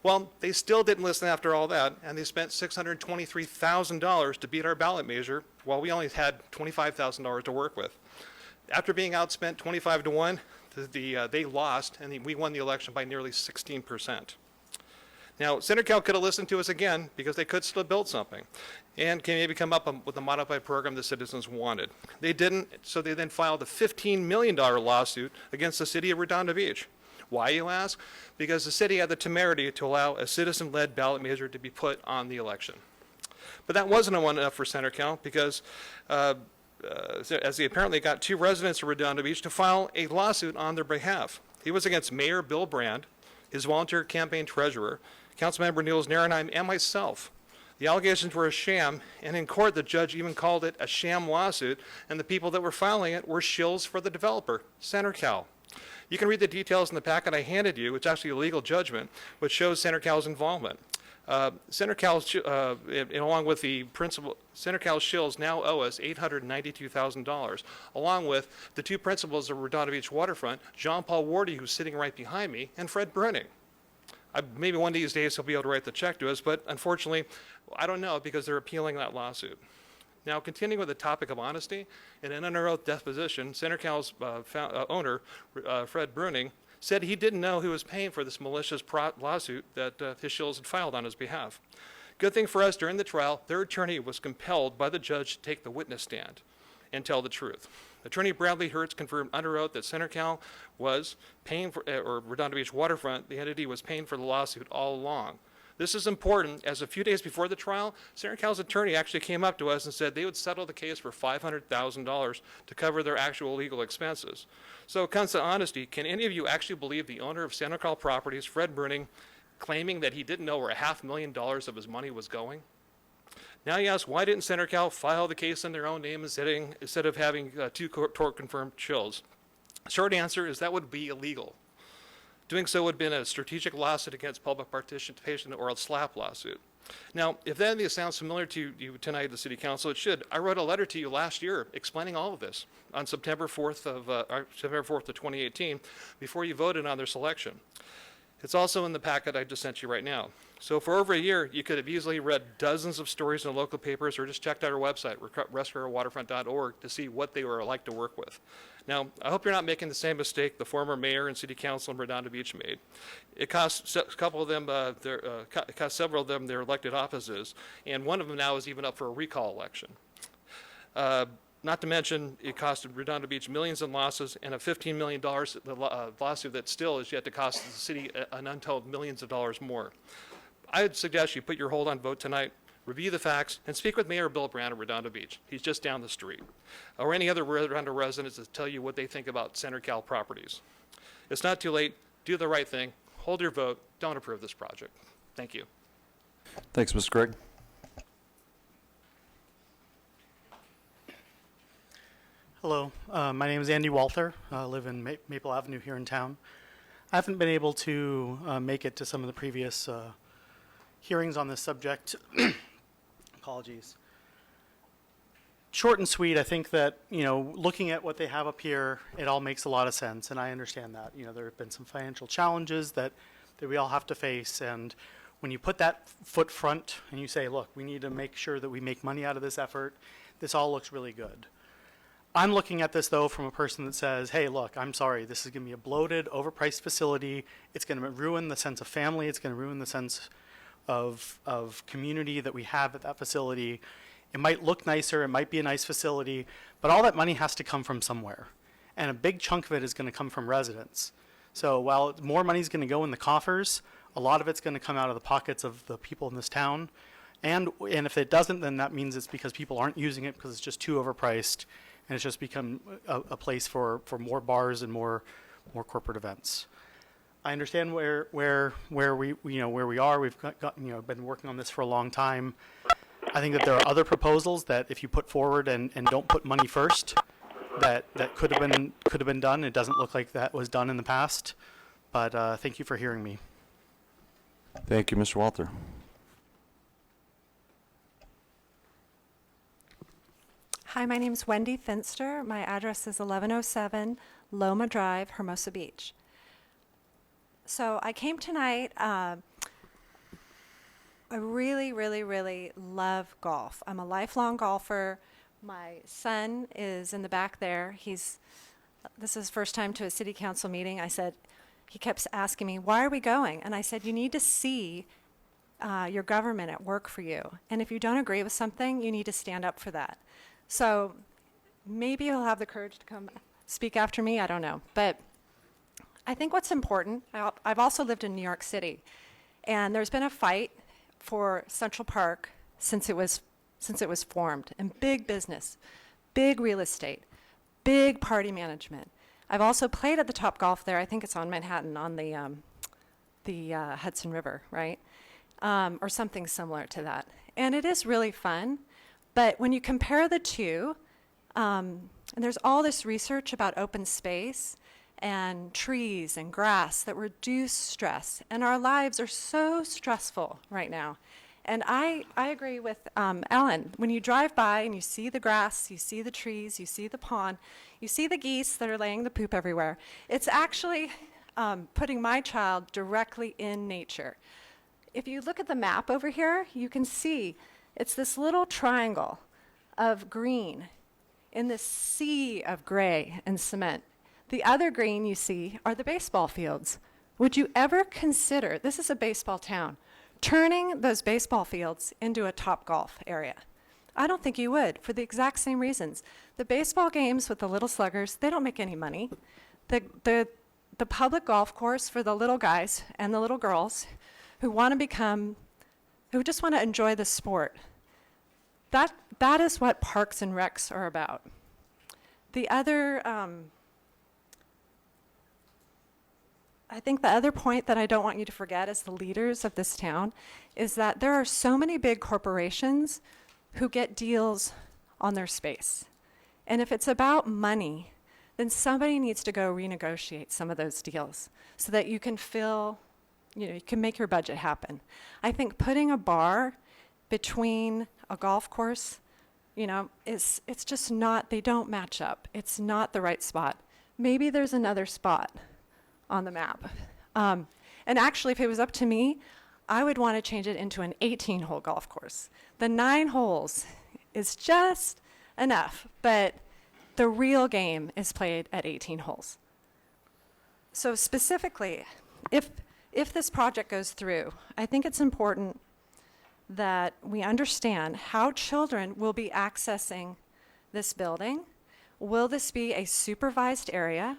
[SPEAKER 10] Well, they still didn't listen after all that, and they spent $623,000 to beat our ballot measure while we only had $25,000 to work with. After being outspent 25-1, they lost, and we won the election by nearly 16%. Now, Senecal could have listened to us again because they could still build something and can maybe come up with a modified program the citizens wanted. They didn't, so they then filed a $15 million lawsuit against the city of Redondo Beach. Why, you ask? Because the city had the temerity to allow a citizen-led ballot measure to be put on the election. But that wasn't enough for Senecal because as they apparently got two residents of Redondo Beach to file a lawsuit on their behalf. He was against Mayor Bill Brand, his volunteer campaign treasurer, Councilmember Niels Nierenheim, and myself. The allegations were a sham, and in court the judge even called it a sham lawsuit, and the people that were filing it were shills for the developer, Senecal. You can read the details in the packet I handed you. It's actually a legal judgment, which shows Senecal's involvement. Senator Cal, along with the principal, Senator Cal Shills now owe us $892,000, along with the two principals of Redondo Beach Waterfront, Jean Paul Wardy, who's sitting right behind me, and Fred Bruning. Maybe one of these days he'll be able to write the check to us, but unfortunately, I don't know because they're appealing that lawsuit. Now, continuing with the topic of honesty, in an under oath deposition, Senator Cal's owner, Fred Bruning, said he didn't know who was paying for this malicious lawsuit that his Shills had filed on his behalf. Good thing for us, during the trial, their attorney was compelled by the judge to take the witness stand and tell the truth. Attorney Bradley Hertz confirmed under oath that Senator Cal was paying for, or Redondo Beach Waterfront, the entity, was paying for the lawsuit all along. This is important, as a few days before the trial, Senator Cal's attorney actually came up to us and said they would settle the case for $500,000 to cover their actual legal expenses. So it comes to honesty. Can any of you actually believe the owner of Senator Cal Properties, Fred Bruning, claiming that he didn't know where $500,000 of his money was going? Now you ask, why didn't Senator Cal file the case in their own name instead of having two tort-confirmed Shills? Short answer is that would be illegal. Doing so would have been a strategic lawsuit against public participation or a SLAPP lawsuit. Now, if that sounds familiar to you tonight at the City Council, it should. I wrote a letter to you last year explaining all of this on September 4th of 2018 before you voted on their selection. It's also in the packet I just sent you right now. So for over a year, you could have easily read dozens of stories in the local papers or just checked out our website, rescueourwaterfront.org, to see what they were like to work with. Now, I hope you're not making the same mistake the former mayor and city council in Redondo Beach made. It cost a couple of them, it cost several of them their elected offices, and one of them now is even up for a recall election. Not to mention, it costed Redondo Beach millions in losses and a $15 million lawsuit that still is yet to cost the city an untold millions of dollars more. I would suggest you put your hold on vote tonight, review the facts, and speak with Mayor Bill Brown of Redondo Beach. He's just down the street. Or any other Redondo residents to tell you what they think about Senator Cal Properties. It's not too late. Do the right thing. Hold your vote. Don't approve this project. Thank you.
[SPEAKER 1] Thanks, Mr. Craig.
[SPEAKER 11] Hello, my name is Andy Walther. I live in Maple Avenue here in town. I haven't been able to make it to some of the previous hearings on this subject. Apologies. Short and sweet, I think that, looking at what they have up here, it all makes a lot of sense, and I understand that. There have been some financial challenges that we all have to face, and when you put that foot front and you say, look, we need to make sure that we make money out of this effort, this all looks really good. I'm looking at this, though, from a person that says, hey, look, I'm sorry, this is going to be a bloated, overpriced facility. It's going to ruin the sense of family. It's going to ruin the sense of community that we have at that facility. It might look nicer. It might be a nice facility. But all that money has to come from somewhere. And a big chunk of it is going to come from residents. So while more money is going to go in the coffers, a lot of it's going to come out of the pockets of the people in this town. And if it doesn't, then that means it's because people aren't using it because it's just too overpriced. And it's just become a place for more bars and more corporate events. I understand where we are. We've been working on this for a long time. I think that there are other proposals that if you put forward and don't put money first, that could have been done. It doesn't look like that was done in the past. But thank you for hearing me.
[SPEAKER 1] Thank you, Mr. Walter.
[SPEAKER 12] Hi, my name is Wendy Finster. My address is 1107 Loma Drive, Hermosa Beach. So I came tonight. I really, really, really love golf. I'm a lifelong golfer. My son is in the back there. This is his first time to a city council meeting. He kept asking me, why are we going? And I said, you need to see your government at work for you. And if you don't agree with something, you need to stand up for that. So maybe he'll have the courage to come speak after me. I don't know. But I think what's important, I've also lived in New York City, and there's been a fight for Central Park since it was formed, and big business, big real estate, big party management. I've also played at the Topgolf there. I think it's on Manhattan on the Hudson River, right? Or something similar to that. And it is really fun. But when you compare the two, and there's all this research about open space, and trees and grass that reduce stress. And our lives are so stressful right now. And I agree with Ellen. When you drive by and you see the grass, you see the trees, you see the pond, you see the geese that are laying the poop everywhere, it's actually putting my child directly in nature. If you look at the map over here, you can see it's this little triangle of green in this sea of gray and cement. The other green you see are the baseball fields. Would you ever consider, this is a baseball town, turning those baseball fields into a Topgolf area? I don't think you would, for the exact same reasons. The baseball games with the little sluggers, they don't make any money. The public golf course for the little guys and the little girls who just want to enjoy the sport, that is what parks and recs are about. The other, I think the other point that I don't want you to forget as the leaders of this town is that there are so many big corporations who get deals on their space. And if it's about money, then somebody needs to go renegotiate some of those deals so that you can you can make your budget happen. I think putting a bar between a golf course, it's just not, they don't match up. It's not the right spot. Maybe there's another spot on the map. And actually, if it was up to me, I would want to change it into an 18-hole golf course. The 9 holes is just enough, but the real game is played at 18 holes. So specifically, if this project goes through, I think it's important that we understand how children will be accessing this building. Will this be a supervised area?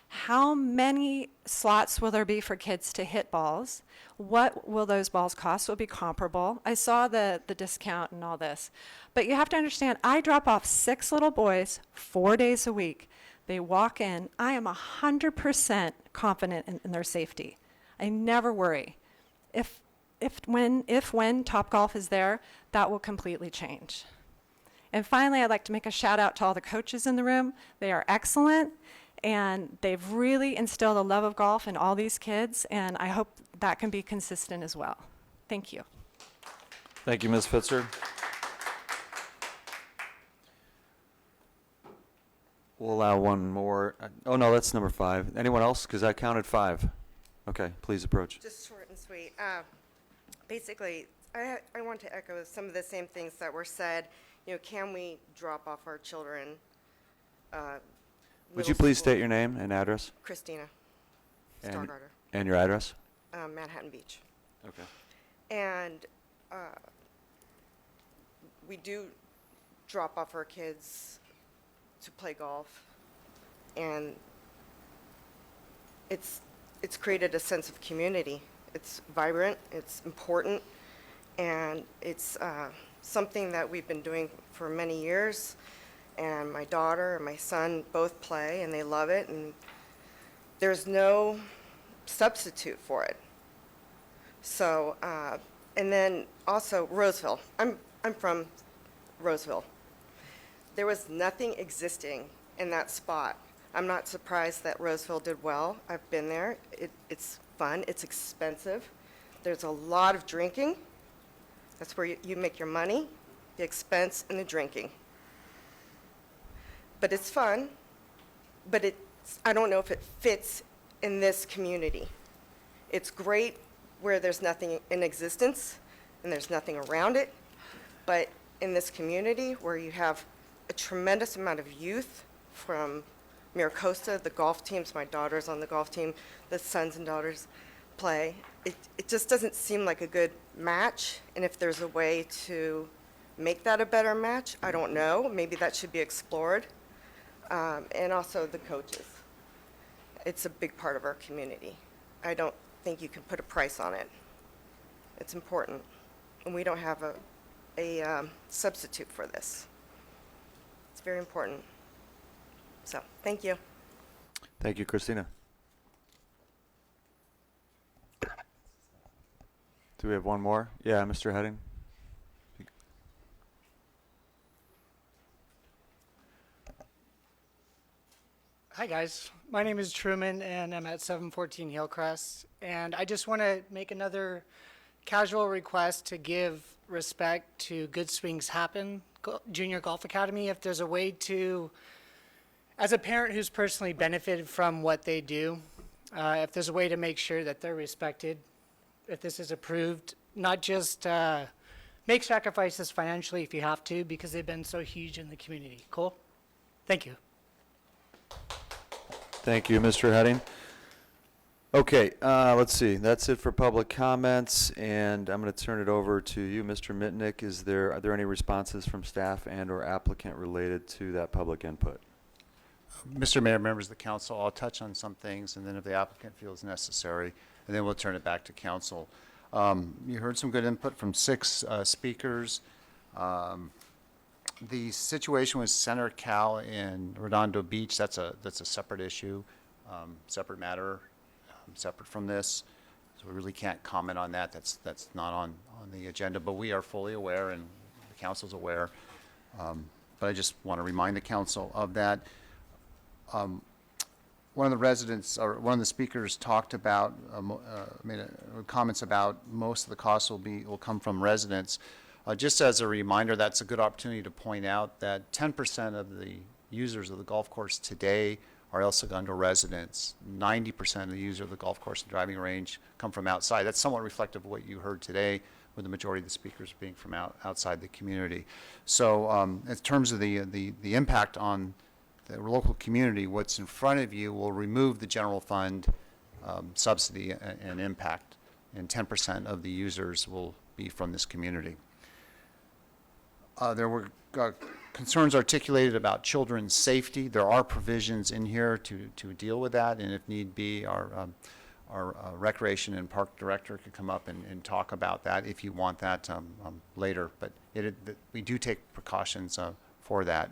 [SPEAKER 12] How many slots will there be for kids to hit balls? What will those balls cost? Will be comparable. I saw the discount and all this. But you have to understand, I drop off 6 little boys 4 days a week. They walk in. I am 100% confident in their safety. I never worry. If when Topgolf is there, that will completely change. And finally, I'd like to make a shout out to all the coaches in the room. They are excellent, and they've really instilled a love of golf in all these kids, and I hope that can be consistent as well. Thank you.
[SPEAKER 1] Thank you, Ms. Fitzer. We'll allow one more. Oh, no, that's number 5. Anyone else? Because I counted 5. Okay, please approach.
[SPEAKER 13] Just short and sweet. Basically, I want to echo some of the same things that were said. Can we drop off our children?
[SPEAKER 1] Would you please state your name and address?
[SPEAKER 13] Christina
[SPEAKER 1] And-
[SPEAKER 13] Stargarter,
[SPEAKER 1] And your address?
[SPEAKER 13] Manhattan Beach.
[SPEAKER 1] Okay.
[SPEAKER 13] And we do drop off our kids to play golf, and it's created a sense of community. It's vibrant, it's important, and it's something that we've been doing for many years. And my daughter and my son both play, and they love it, and there's no substitute for it. So, and then also Roseville. I'm from Roseville. There was nothing existing in that spot. I'm not surprised that Roseville did well. I've been there. It's fun. It's expensive. There's a lot of drinking. That's where you make your money, the expense and the drinking. But it's fun, but I don't know if it fits in this community. It's great where there's nothing in existence and there's nothing around it, but in this community where you have a tremendous amount of youth from Miracosta, the golf teams, my daughter's on the golf team, the sons and daughters play, it just doesn't seem like a good match. And if there's a way to make that a better match, I don't know. Maybe that should be explored. And also the coaches. It's a big part of our community. I don't think you can put a price on it. It's important. And we don't have a substitute for this. It's very important. So, thank you.
[SPEAKER 1] Thank you, Christina. Do we have one more? Yeah, Mr. Heading.
[SPEAKER 14] Hi,
[SPEAKER 11] guys. My name is Truman, and I'm at 714 Hillcrest. And I just want to make another casual request to give respect to Good Swings Happen Junior Golf Academy. If there's a way to, as a parent who's personally benefited from what they do, if there's a way to make sure that they're respected, if this is approved, not just make sacrifices financially if you have to, because they've been so huge in the community. Cool? Thank you.
[SPEAKER 1] Thank you, Mr. Heading. Okay, let's see. That's it for public comments, and I'm going to turn it over to you, Mr. Mitnick. Are there any responses from staff and/or applicant related to that public input?
[SPEAKER 5] Mr. Mayor, members of the council, I'll touch on some things, and then if the applicant feels necessary, and then we'll turn it back to council. You heard some good input from 6 speakers. The situation with Center Cal in Redondo Beach, that's a separate issue, separate matter, separate from this. So we really can't comment on that. That's not on the agenda, but we are fully aware, and the council's aware. But I just want to remind the council of that. One of the residents, or one of the speakers, talked about, made comments about most of the costs will come from residents. Just as a reminder, that's a good opportunity to point out that 10% of the users of the golf course today are El Segundo residents. 90% of the users of the golf course and driving range come from outside. That's somewhat reflective of what you heard today, with the majority of the speakers being from outside the community. So in terms of the impact on the local community, what's in front of you will remove the general fund subsidy and impact, and 10% of the users will be from this community. There were concerns articulated about children's safety. There are provisions in here to deal with that, and if need be, our recreation and park director could come up and talk about that if you want that later. But we do take precautions for that.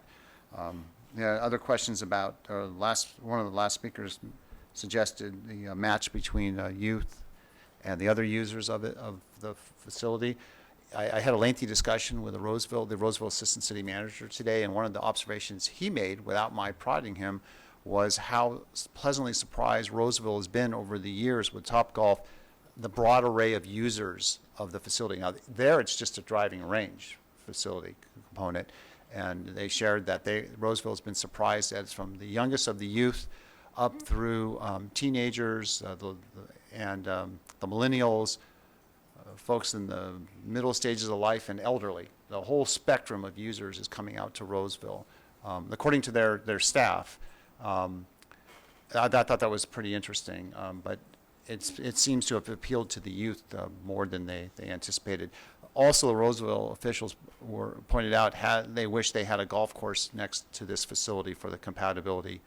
[SPEAKER 5] Other questions about one of the last speakers suggested the match between youth and the other users of the facility. I had a lengthy discussion with the Roseville Assistant City Manager today, and one of the observations he made, without my prodding him, was how pleasantly surprised Roseville has been over the years with Topgolf, the broad array of users of the facility. Now, there it's just a driving range facility component, and they shared that Roseville has been surprised that it's from the youngest of the youth up through teenagers and the millennials, folks in the middle stages of life, and elderly. The whole spectrum of users is coming out to Roseville. According to their staff, I thought that was pretty interesting, but it seems to have appealed to the youth more than they anticipated. Also, the Roseville officials pointed out they wish they had a golf course next to this facility for the compatibility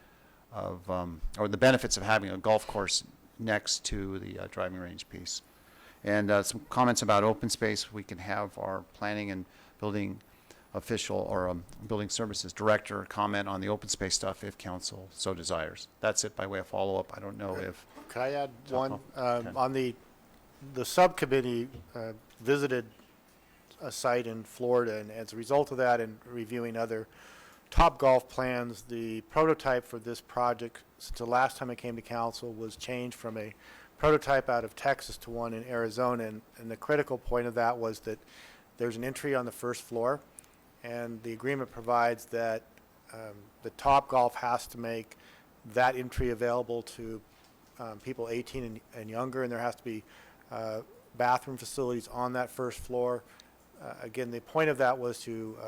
[SPEAKER 5] of, or the benefits of having a golf course next to the driving range piece. And some comments about open space. We can have our planning and building official or building services director comment on the open space stuff if council so desires. That's it by way of follow-up. I don't know if...
[SPEAKER 7] Could I add one? On the subcommittee visited a site in Florida, and as a result of that and reviewing other Topgolf plans, the prototype for this project, since the last time it came to council, was changed from a prototype out of Texas to one in Arizona, and the critical point of that was that there's an entry on the first floor, and the agreement provides that the Topgolf has to make that entry available to people 18 and younger, and there has to be bathroom facilities on that first floor. Again, the point of that was to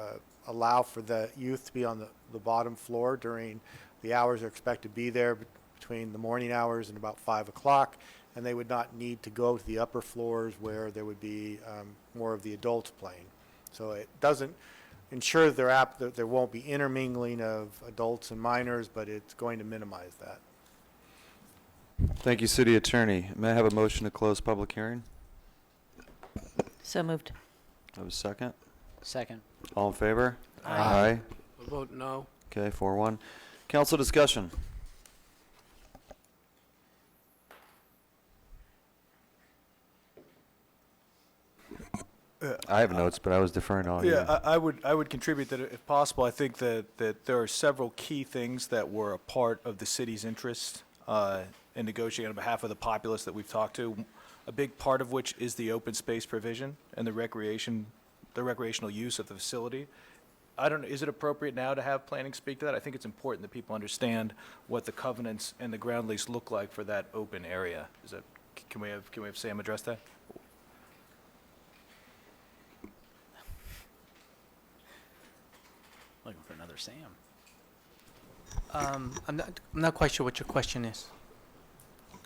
[SPEAKER 7] allow for the youth to be on the bottom floor during the hours they're expected to be there, between the morning hours and about 5 o'clock, and they would not need to go to the upper floors where there would be more of the adults playing. So it doesn't ensure that there won't be intermingling of adults and minors, but it's going to minimize that.
[SPEAKER 1] Thank you, City Attorney. May I have a motion to close public hearing?
[SPEAKER 2] So moved.
[SPEAKER 1] I have a second.
[SPEAKER 4] Second.
[SPEAKER 1] All in favor?
[SPEAKER 4] Aye.
[SPEAKER 14] I vote no.
[SPEAKER 1] Okay, 4-1. Council discussion. I have notes, but I was deferring to all you.
[SPEAKER 14] Yeah, I would contribute that if possible. I think that there are several key things that were a part of the city's interest in negotiating on behalf of the populace that we've talked to. A big part of which is the open space provision and the recreational use of the facility. I don't know, is it appropriate now to have planning speak to that? I think it's important that people understand what the covenants and the ground lease look like for that open area. Can we have Sam address that?
[SPEAKER 4] Looking for another Sam.
[SPEAKER 6] I'm not quite sure what your question is.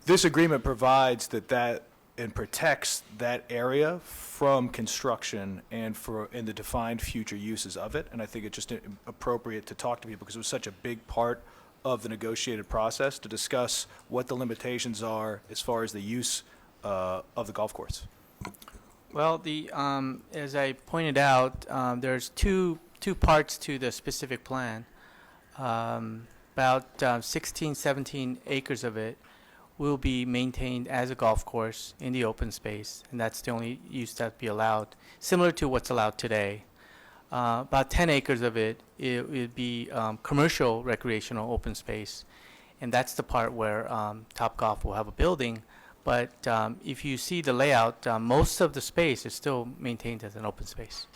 [SPEAKER 14] This agreement provides that and protects that area from construction and the defined future uses of it. And I think it's just appropriate to talk to people because it was such a big part of the negotiated process to discuss what the limitations are as far as the use of the golf course.
[SPEAKER 6] Well, as I pointed out, there's two parts to the specific plan. About 16, 17 acres of it will be maintained as a golf course in the open space, and that's the only use that be allowed, similar to what's allowed today. About 10 acres of it would be commercial recreational open space, and that's the part where Topgolf will have a building. But if you see the layout, most of the space is still maintained as an open space.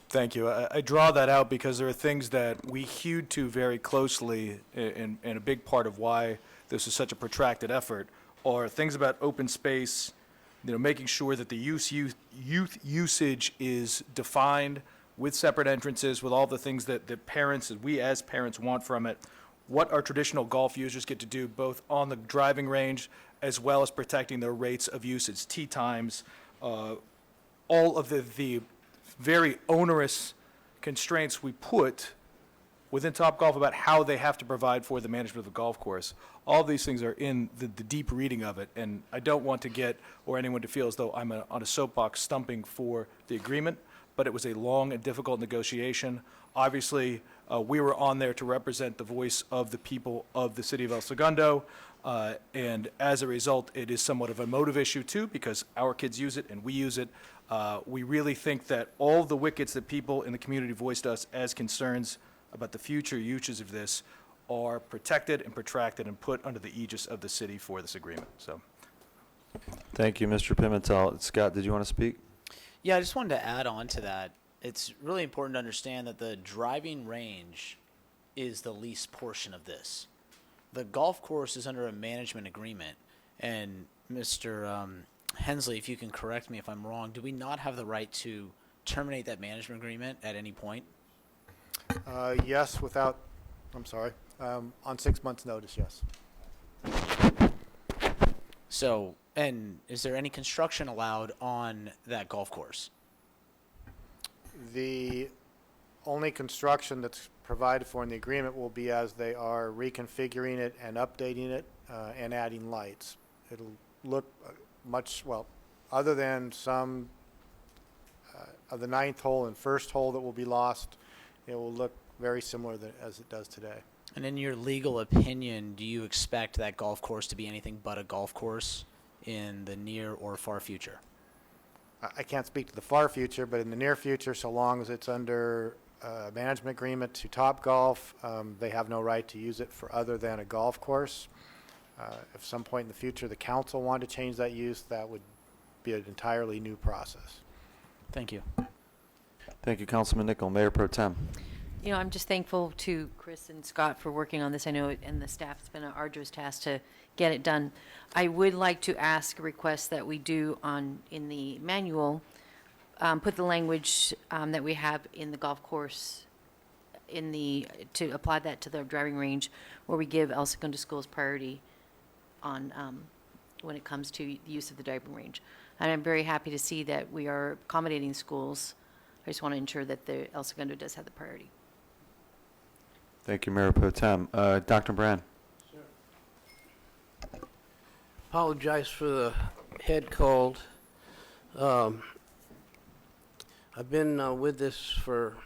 [SPEAKER 14] Thank you. I draw that out because there are things that we hewed to very closely, and a big part of why this is such a protracted effort are things about open space, making sure that the youth usage is defined with separate entrances, with all the things that we as parents want from it, what our traditional golf users get to do both on the driving range as well as protecting their rates of usage, tee times, all of the very onerous constraints we put within Topgolf about how they have to provide for the management of the golf course. All these things are in the deep reading of it, and I don't want to get or anyone to feel as though I'm on a soapbox stumping for the agreement, but it was a long and difficult negotiation. Obviously, we were on there to represent the voice of the people of the city of El Segundo, and as a result, it is somewhat of a emotive issue too, because our kids use it and we use it. We really think that all the wickets that people in the community voiced us as concerns about the future uses of this are protected and protracted and put under the aegis of the city for this agreement. So,
[SPEAKER 1] Thank you, Mr. Pimentel. Scott, did you want to speak?
[SPEAKER 4] Yeah, I just wanted to add on to that. It's really important to understand that the driving range is the least portion of this. The golf course is under a management agreement, and Mr. Hensley, if you can correct me if I'm wrong, do we not have the right to terminate that management agreement at any point?
[SPEAKER 7] Yes, on 6 months' notice, yes.
[SPEAKER 4] So, and is there any construction allowed on that golf course?
[SPEAKER 7] The only construction that's provided for in the agreement will be as they are reconfiguring it and updating it and adding lights. It'll look other than some of the 9th hole and 1st hole that will be lost, it will look very similar as it does today.
[SPEAKER 4] And in your legal opinion, do you expect that golf course to be anything but a golf course in the near or far future?
[SPEAKER 7] I can't speak to the far future, but in the near future, so long as it's under management agreement to Topgolf, they have no right to use it for other than a golf course. If some point in the future the council wanted to change that use, that would be an entirely new process.
[SPEAKER 4] Thank you.
[SPEAKER 1] Thank you, Councilman Nichol. Mayor Pro Tem.
[SPEAKER 15] I'm just thankful to Chris and Scott for working on this. I know and the staff, it's been an arduous task to get it done. I would like to ask a request that we do in the manual, put the language that we have in the golf course to apply that to the driving range, where we give El Segundo schools priority on when it comes to the use of the driving range. And I'm very happy to see that we are accommodating schools. I just want to ensure that the El Segundo does have the priority.
[SPEAKER 1] Thank you, Mayor Pro Tem. Dr. Brand.
[SPEAKER 16] Apologize for the head cold. I've been with this for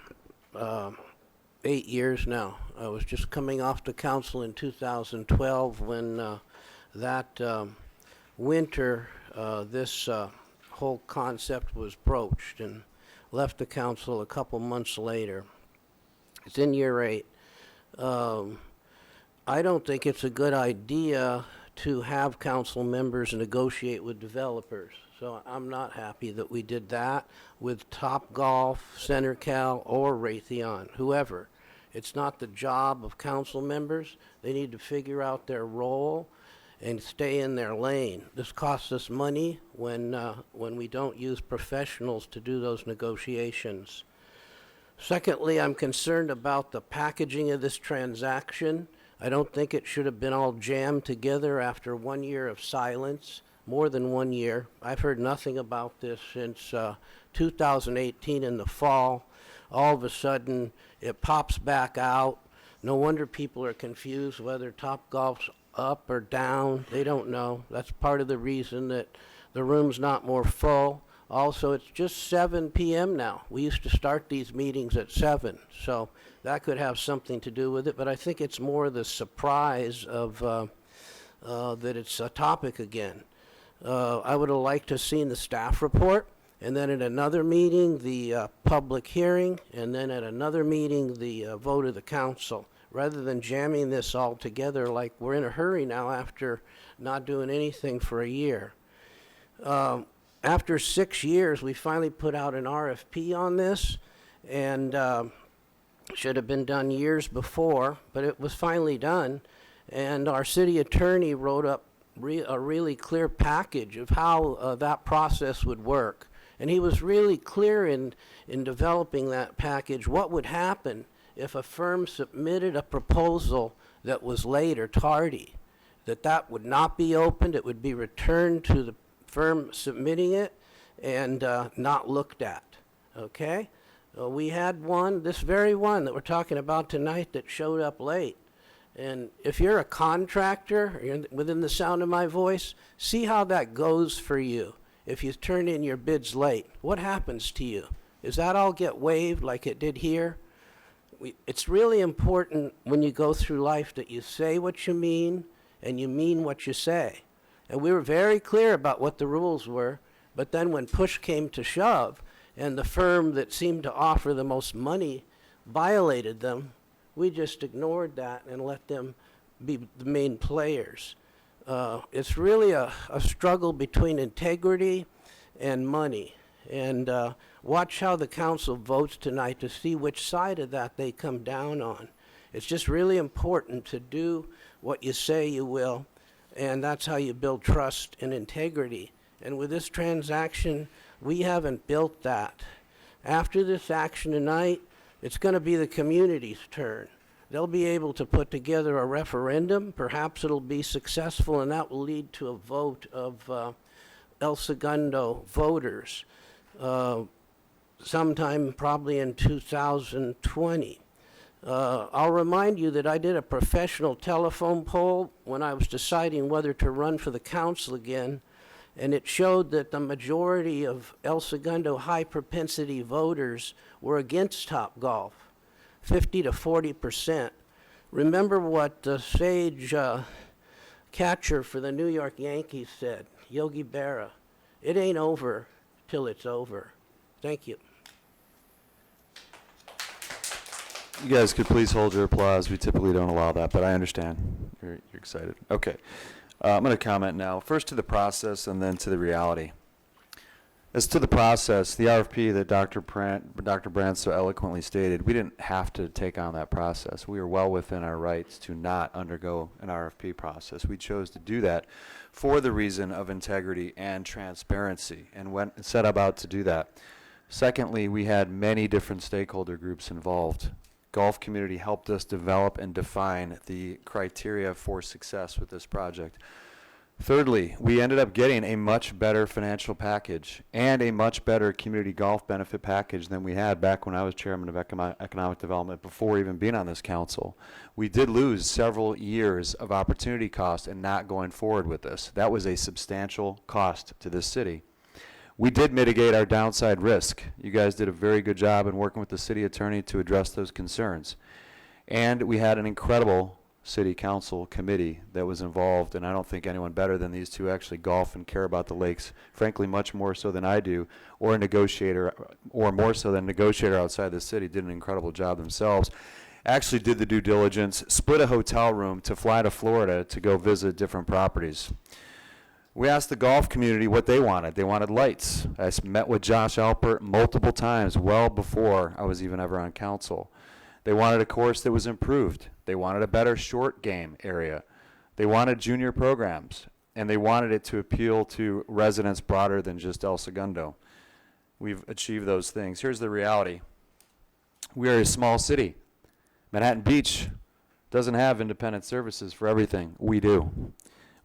[SPEAKER 16] 8 years now. I was just coming off the council in 2012 when that winter this whole concept was broached and left the council a couple months later. It's in year 8. I don't think it's a good idea to have council members negotiate with developers. So I'm not happy that we did that with Topgolf, CenterCal, or Raytheon, whoever. It's not the job of council members. They need to figure out their role and stay in their lane. This costs us money when we don't use professionals to do those negotiations. Secondly, I'm concerned about the packaging of this transaction. I don't think it should have been all jammed together after 1 year of silence, more than 1 year. I've heard nothing about this since 2018 in the fall. All of a sudden, it pops back out. No wonder people are confused whether Topgolf's up or down. They don't know. That's part of the reason that the room's not more full. Also, it's just 7 p.m. now. We used to start these meetings at 7, so that could have something to do with it. But I think it's more the surprise of that it's a topic again. I would have liked to have seen the staff report, and then at another meeting, the public hearing, and then at another meeting, the vote of the council, rather than jamming this all together like we're in a hurry now after not doing anything for a year. After 6 years, we finally put out an RFP on this, and should have been done years before, but it was finally done. And our city attorney wrote up a really clear package of how that process would work. And he was really clear in developing that package what would happen if a firm submitted a proposal that was late or tardy, that would not be opened, it would be returned to the firm submitting it and not looked at, okay? We had one, this very one that we're talking about tonight, that showed up late. And if you're a contractor, you're within the sound of my voice, see how that goes for you. If you turn in your bids late, what happens to you? Does that all get waived like it did here? It's really important when you go through life that you say what you mean and you mean what you say. And we were very clear about what the rules were, but then when push came to shove and the firm that seemed to offer the most money violated them, we just ignored that and let them be the main players. It's really a struggle between integrity and money. And watch how the council votes tonight to see which side of that they come down on. It's just really important to do what you say you will, and that's how you build trust and integrity. And with this transaction, we haven't built that. After this action tonight, it's going to be the community's turn. They'll be able to put together a referendum. Perhaps it'll be successful, and that will lead to a vote of El Segundo voters sometime probably in 2020. I'll remind you that I did a professional telephone poll when I was deciding whether to run for the council again, and it showed that the majority of El Segundo high-propensity voters were against Topgolf, 50 to 40%. Remember what the sage catcher for the New York Yankees said, Yogi Berra, it ain't over till it's over. Thank you.
[SPEAKER 1] You guys could please hold your applause. We typically don't allow that, but I understand. You're excited. Okay. I'm going to comment now, first to the process and then to the reality. As to the process, the RFP that Dr. Brandt so eloquently stated, we didn't have to take on that process. We were well within our rights to not undergo an RFP process. We chose to do that for the reason of integrity and transparency, and set about to do that. Secondly, we had many different stakeholder groups involved. Golf community helped us develop and define the criteria for success with this project. Thirdly, we ended up getting a much better financial package and a much better community golf benefit package than we had back when I was chairman of economic development before even being on this council. We did lose several years of opportunity cost in not going forward with this. That was a substantial cost to this city. We did mitigate our downside risk. You guys did a very good job in working with the city attorney to address those concerns. And we had an incredible city council committee that was involved, and I don't think anyone better than these two actually golf and care about the lakes, frankly, much more so than I do, or a negotiator, or more so than a negotiator outside the city, did an incredible job themselves. Actually did the due diligence, split a hotel room to fly to Florida to go visit different properties. We asked the golf community what they wanted. They wanted lights. I met with Josh Alpert multiple times, well before I was even ever on council. They wanted a course that was improved. They wanted a better short game area. They wanted junior programs, and they wanted it to appeal to residents broader than just El Segundo. We've achieved those things. Here's the reality. We are a small city. Manhattan Beach doesn't have independent services for everything. We do.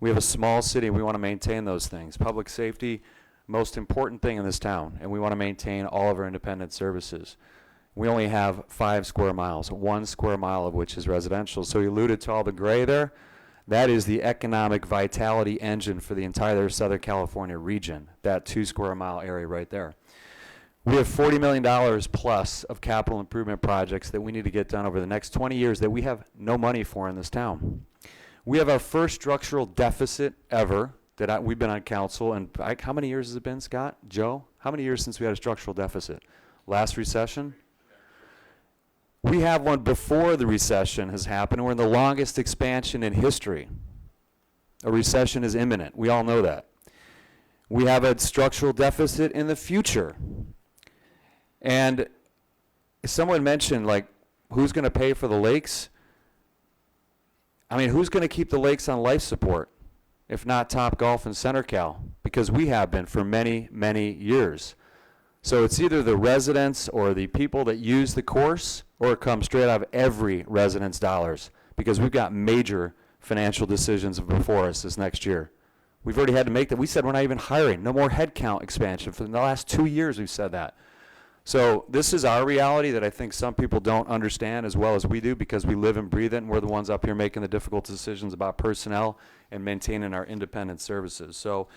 [SPEAKER 1] We have a small city, and we want to maintain those things. Public safety, most important thing in this town, and we want to maintain all of our independent services. We only have 5 square miles, 1 square mile of which is residential. So you alluded to all the gray there. That is the economic vitality engine for the entire Southern California region, that 2 square mile area right there. We have $40 million plus of capital improvement projects that we need to get done over the next 20 years that we have no money for in this town. We have our first structural deficit ever that we've been on council, and how many years has it been, Scott? Joe? How many years since we had a structural deficit? Last recession? We have one before the recession has happened, and we're in the longest expansion in history. A recession is imminent. We all know that. We have a structural deficit in the future. And someone mentioned, like, who's going to pay for the lakes? I mean, who's going to keep the lakes on life support, if not Topgolf and CenterCal? Because we have been for many, many years. So it's either the residents or the people that use the course, or it comes straight out of every resident's dollars, because we've got major financial decisions before us this next year. We've already had to make that. We said we're not even hiring. No more headcount expansion. For the last 2 years, we've said that. So this is our reality that I think some people don't understand as well as we do, because we live and breathe it, and we're the ones up here making the difficult decisions about personnel and maintaining our independent services. So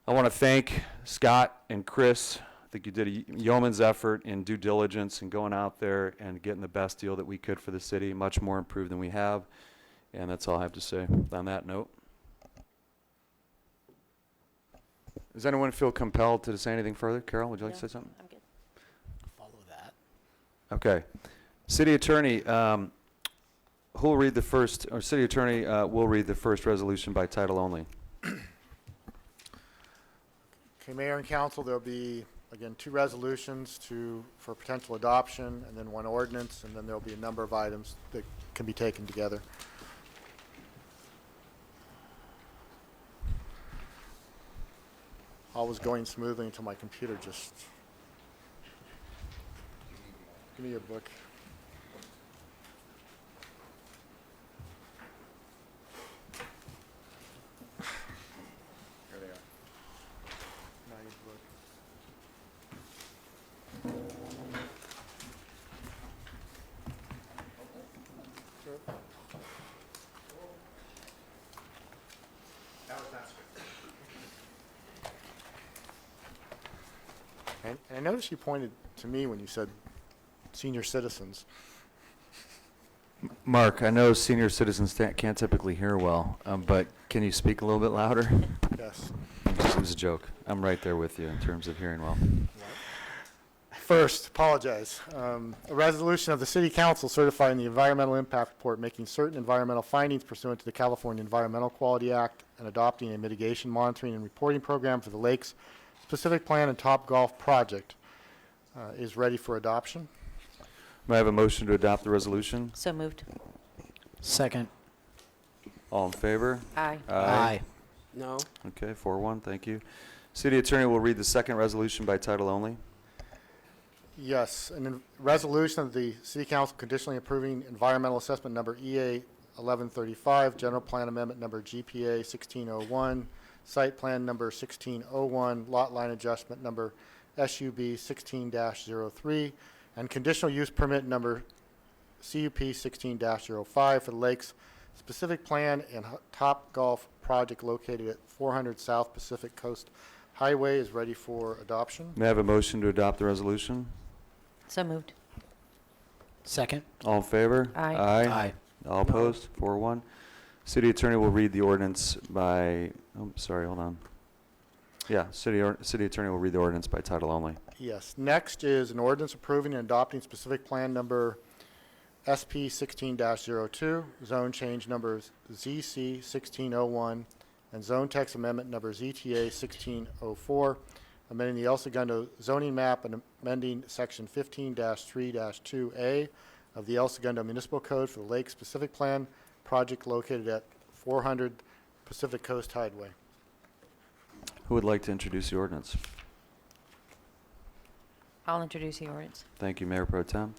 [SPEAKER 1] I want to thank Scott and Chris. I think you did a yeoman's effort in due diligence and going out there and getting the best deal that we could for the city, much more improved than we have. And that's all I have to say on that note. Does anyone feel compelled to say anything further? Carol, would you like to say something?
[SPEAKER 15] I'm good.
[SPEAKER 4] Follow that.
[SPEAKER 1] Okay. City Attorney, who will read the first, or City Attorney will read the first resolution by title only.
[SPEAKER 7] Okay, Mayor and Council, there'll be, again, 2 resolutions for potential adoption, and then 1 ordinance, and then there'll be a number of items that can be taken together. All was going smoothly until my computer just... Give me your book. Here they are. Now your book. Sure. And I noticed you pointed to me when you said senior citizens.
[SPEAKER 1] Mark, I know senior citizens can't typically hear well, but can you speak a little bit louder?
[SPEAKER 7] Yes.
[SPEAKER 1] It was a joke. I'm right there with you in terms of hearing well.
[SPEAKER 7] First, apologize. A resolution of the City Council certifying the environmental impact report, making certain environmental findings pursuant to the California Environmental Quality Act, and adopting a mitigation monitoring and reporting program for the lakes specific plan and Topgolf project is ready for adoption.
[SPEAKER 1] May I have a motion to adopt the resolution?
[SPEAKER 15] So moved.
[SPEAKER 4] Second.
[SPEAKER 1] All in favor?
[SPEAKER 15] Aye.
[SPEAKER 4] Aye.
[SPEAKER 16] No?
[SPEAKER 1] Okay, 4-1, thank you. City Attorney will read the second resolution by title only.
[SPEAKER 7] Yes, a resolution of the City Council conditionally approving environmental assessment number EA 1135, general plan amendment number GPA 1601, site plan number 1601, lot line adjustment number SUB 16-03, and conditional use permit number CUP 16-05 for the lakes specific plan and Topgolf project located at 400 South Pacific Coast Highway is ready for adoption.
[SPEAKER 1] May I have a motion to adopt the resolution?
[SPEAKER 15] So moved.
[SPEAKER 4] Second.
[SPEAKER 1] All in favor?
[SPEAKER 15] Aye.
[SPEAKER 1] Aye.
[SPEAKER 4] Aye.
[SPEAKER 1] All opposed? 4-1. City Attorney will read the ordinance by, oh, sorry, hold on. Yeah, City Attorney will read the ordinance by title only.
[SPEAKER 7] Yes. Next is an ordinance approving and adopting specific plan number SP 16-02, zone change numbers ZC 1601, and zone text amendment number ZTA 1604, amending the El Segundo zoning map and amending section 15-3-2A of the El Segundo Municipal Code for the Lake Specific Plan project located at 400 Pacific Coast Highway.
[SPEAKER 1] Who would like to introduce the ordinance?
[SPEAKER 15] I'll introduce the ordinance.
[SPEAKER 1] Thank you, Mayor Pro Tem.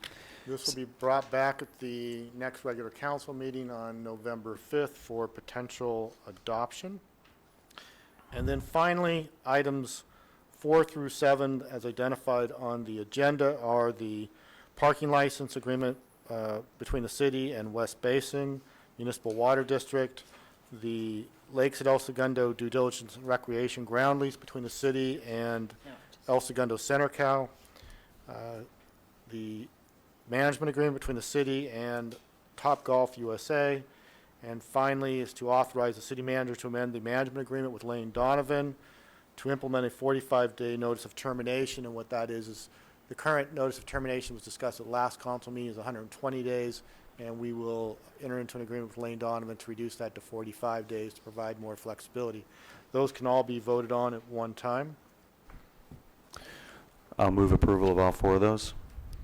[SPEAKER 7] This will be brought back at the next regular council meeting on November 5th for potential adoption. And then finally, items 4 through 7, as identified on the agenda, are the parking license agreement between the city and West Basin Municipal Water District, the Lakes at El Segundo due diligence and recreation ground lease between the city and El Segundo Center Cal, the management agreement between the city and Topgolf USA, and finally is to authorize the city manager to amend the management agreement with Lane Donovan to implement a 45-day notice of termination. And what that is the current notice of termination was discussed at last council meeting is 120 days, and we will enter into an agreement with Lane Donovan to reduce that to 45 days to provide more flexibility. Those can all be voted on at one time.
[SPEAKER 1] I'll move approval of all 4 of those.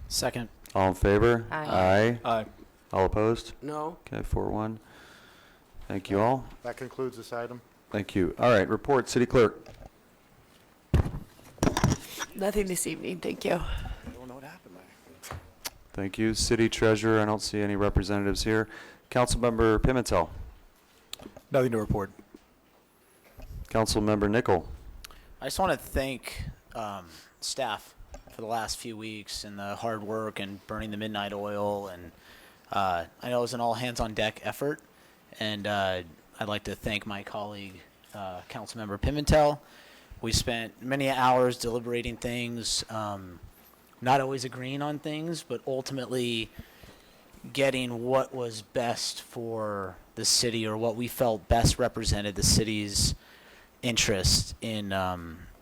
[SPEAKER 4] Second.
[SPEAKER 1] All in favor?
[SPEAKER 15] Aye.
[SPEAKER 14] Aye.
[SPEAKER 1] All opposed?
[SPEAKER 16] No?
[SPEAKER 1] Okay, 4-1. Thank you all.
[SPEAKER 7] That concludes this item.
[SPEAKER 1] Thank you. All right, report, City Clerk.
[SPEAKER 3] Nothing this evening, thank you.
[SPEAKER 7] I don't know what happened there.
[SPEAKER 1] Thank you. City Treasurer, I don't see any representatives here. Councilmember Pimentel.
[SPEAKER 14] Nothing to report.
[SPEAKER 1] Councilmember Nickel.
[SPEAKER 4] I just want to thank staff for the last few weeks and the hard work and burning the midnight oil. And I know it was an all-hands-on-deck effort. And I'd like to thank my colleague, Councilmember Pimentel. We spent many hours deliberating things, not always agreeing on things, but ultimately getting what was best for the city, or what we felt best represented the city's interest in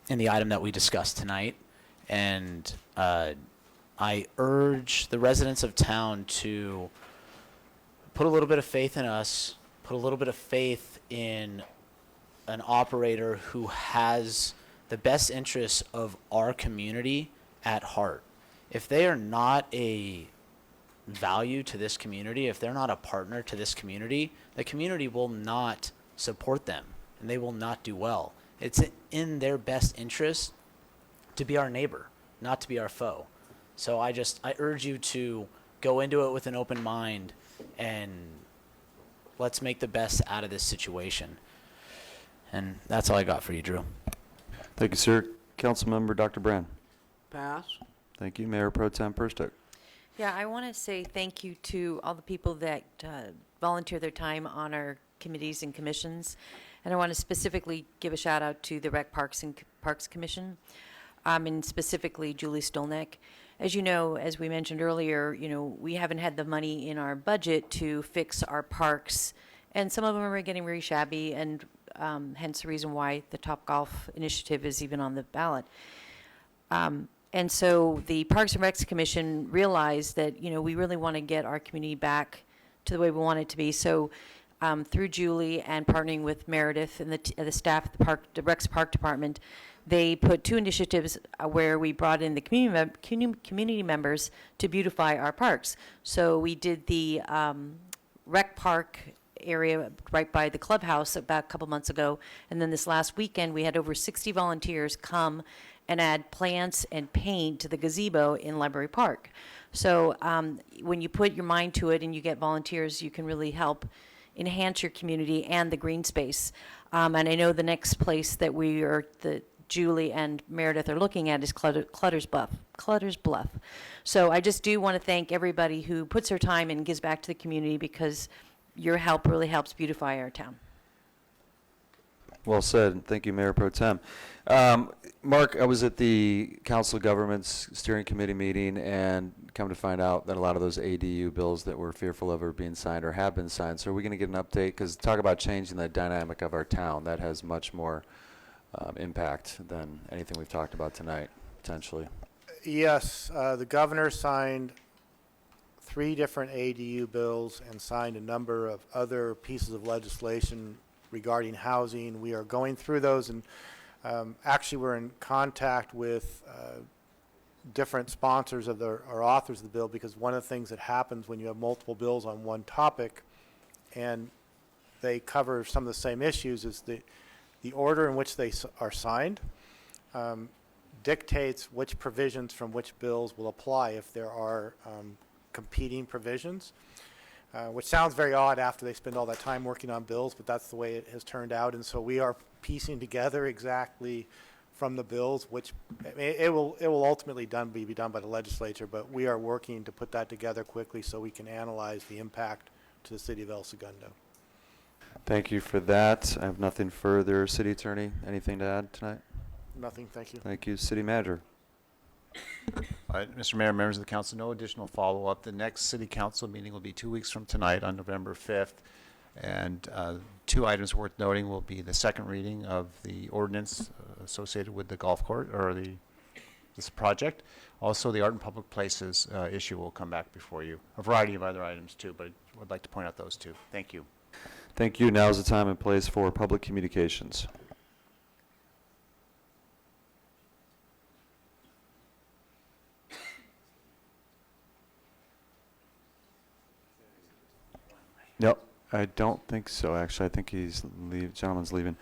[SPEAKER 4] the item that we discussed tonight. And I urge the residents of town to put a little bit of faith in us, put a little bit of faith in an operator who has the best interests of our community at heart. If they are not a value to this community, if they're not a partner to this community, the community will not support them and they will not do well. It's in their best interest to be our neighbor, not to be our foe. So I urge you to go into it with an open mind and let's make the best out of this situation. And that's all I got for you, Drew.
[SPEAKER 1] Thank you, sir. Councilmember Dr. Brand.
[SPEAKER 16] Pass?
[SPEAKER 1] Thank you. Mayor Pro Tem Perstick.
[SPEAKER 15] Yeah, I want to say thank you to all the people that volunteer their time on our committees and commissions. And I want to specifically give a shout out to the Rec Parks and Parks Commission, and specifically Julie Stolnek. As you know, as we mentioned earlier, we haven't had the money in our budget to fix our parks, and some of them are getting very shabby, and hence the reason why the Topgolf initiative is even on the ballot. And so the Parks and Recs Commission realized that, we really want to get our community back to the way we want it to be. So through Julie and partnering with Meredith and the staff at the Recs Park Department, they put 2 initiatives where we brought in the community members to beautify our parks. So we did the rec park area right by the clubhouse about a couple months ago, and then this last weekend we had over 60 volunteers come and add plants and paint to the gazebo in Library Park. So when you put your mind to it and you get volunteers, you can really help enhance your community and the green space. And I know the next place that Julie and Meredith are looking at is Clutter's Bluff. So I just do want to thank everybody who puts their time and gives back to the community, because your help really helps beautify our town.
[SPEAKER 1] Well said. Thank you, Mayor Pro Tem. Mark, I was at the Council of Governments Steering Committee meeting and come to find out that a lot of those ADU bills that we're fearful of are being signed or have been signed. So are we going to get an update? Because talk about changing the dynamic of our town. That has much more impact than anything we've talked about tonight, potentially.
[SPEAKER 7] Yes, the governor signed 3 different ADU bills and signed a number of other pieces of legislation regarding housing. We are going through those, and actually we're in contact with different sponsors of or authors of the bill, because one of the things that happens when you have multiple bills on one topic and they cover some of the same issues is the order in which they are signed dictates which provisions from which bills will apply if there are competing provisions, which sounds very odd after they spend all that time working on bills, but that's the way it has turned out. And so we are piecing together exactly from the bills, which it will ultimately be done by the legislature, but we are working to put that together quickly so we can analyze the impact to the city of El Segundo.
[SPEAKER 1] Thank you for that. I have nothing further. City Attorney, anything to add tonight?
[SPEAKER 7] Nothing, thank you.
[SPEAKER 1] Thank you. City Manager.
[SPEAKER 5] Mr. Mayor, members of the council, no additional follow-up. The next city council meeting will be 2 weeks from tonight on November 5th. And 2 items worth noting will be the second reading of the ordinance associated with the golf court, or this project. Also, the art and public places issue will come back before you. A variety of other items too, but I would like to point out those 2. Thank you.
[SPEAKER 1] Thank you. Now is the time and place for public communications. Nope, I don't think so, actually. I think gentleman's leaving.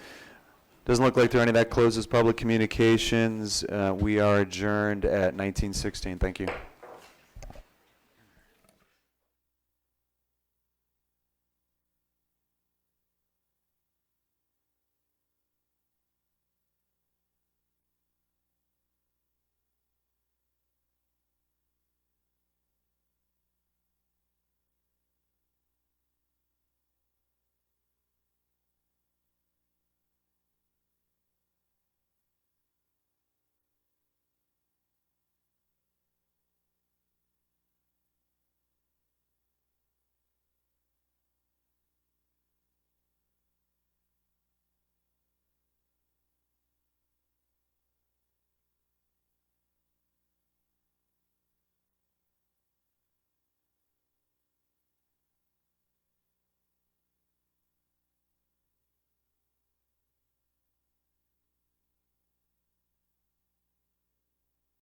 [SPEAKER 1] Doesn't look like there are any. That closes public communications. We are adjourned at 19:16. Thank you.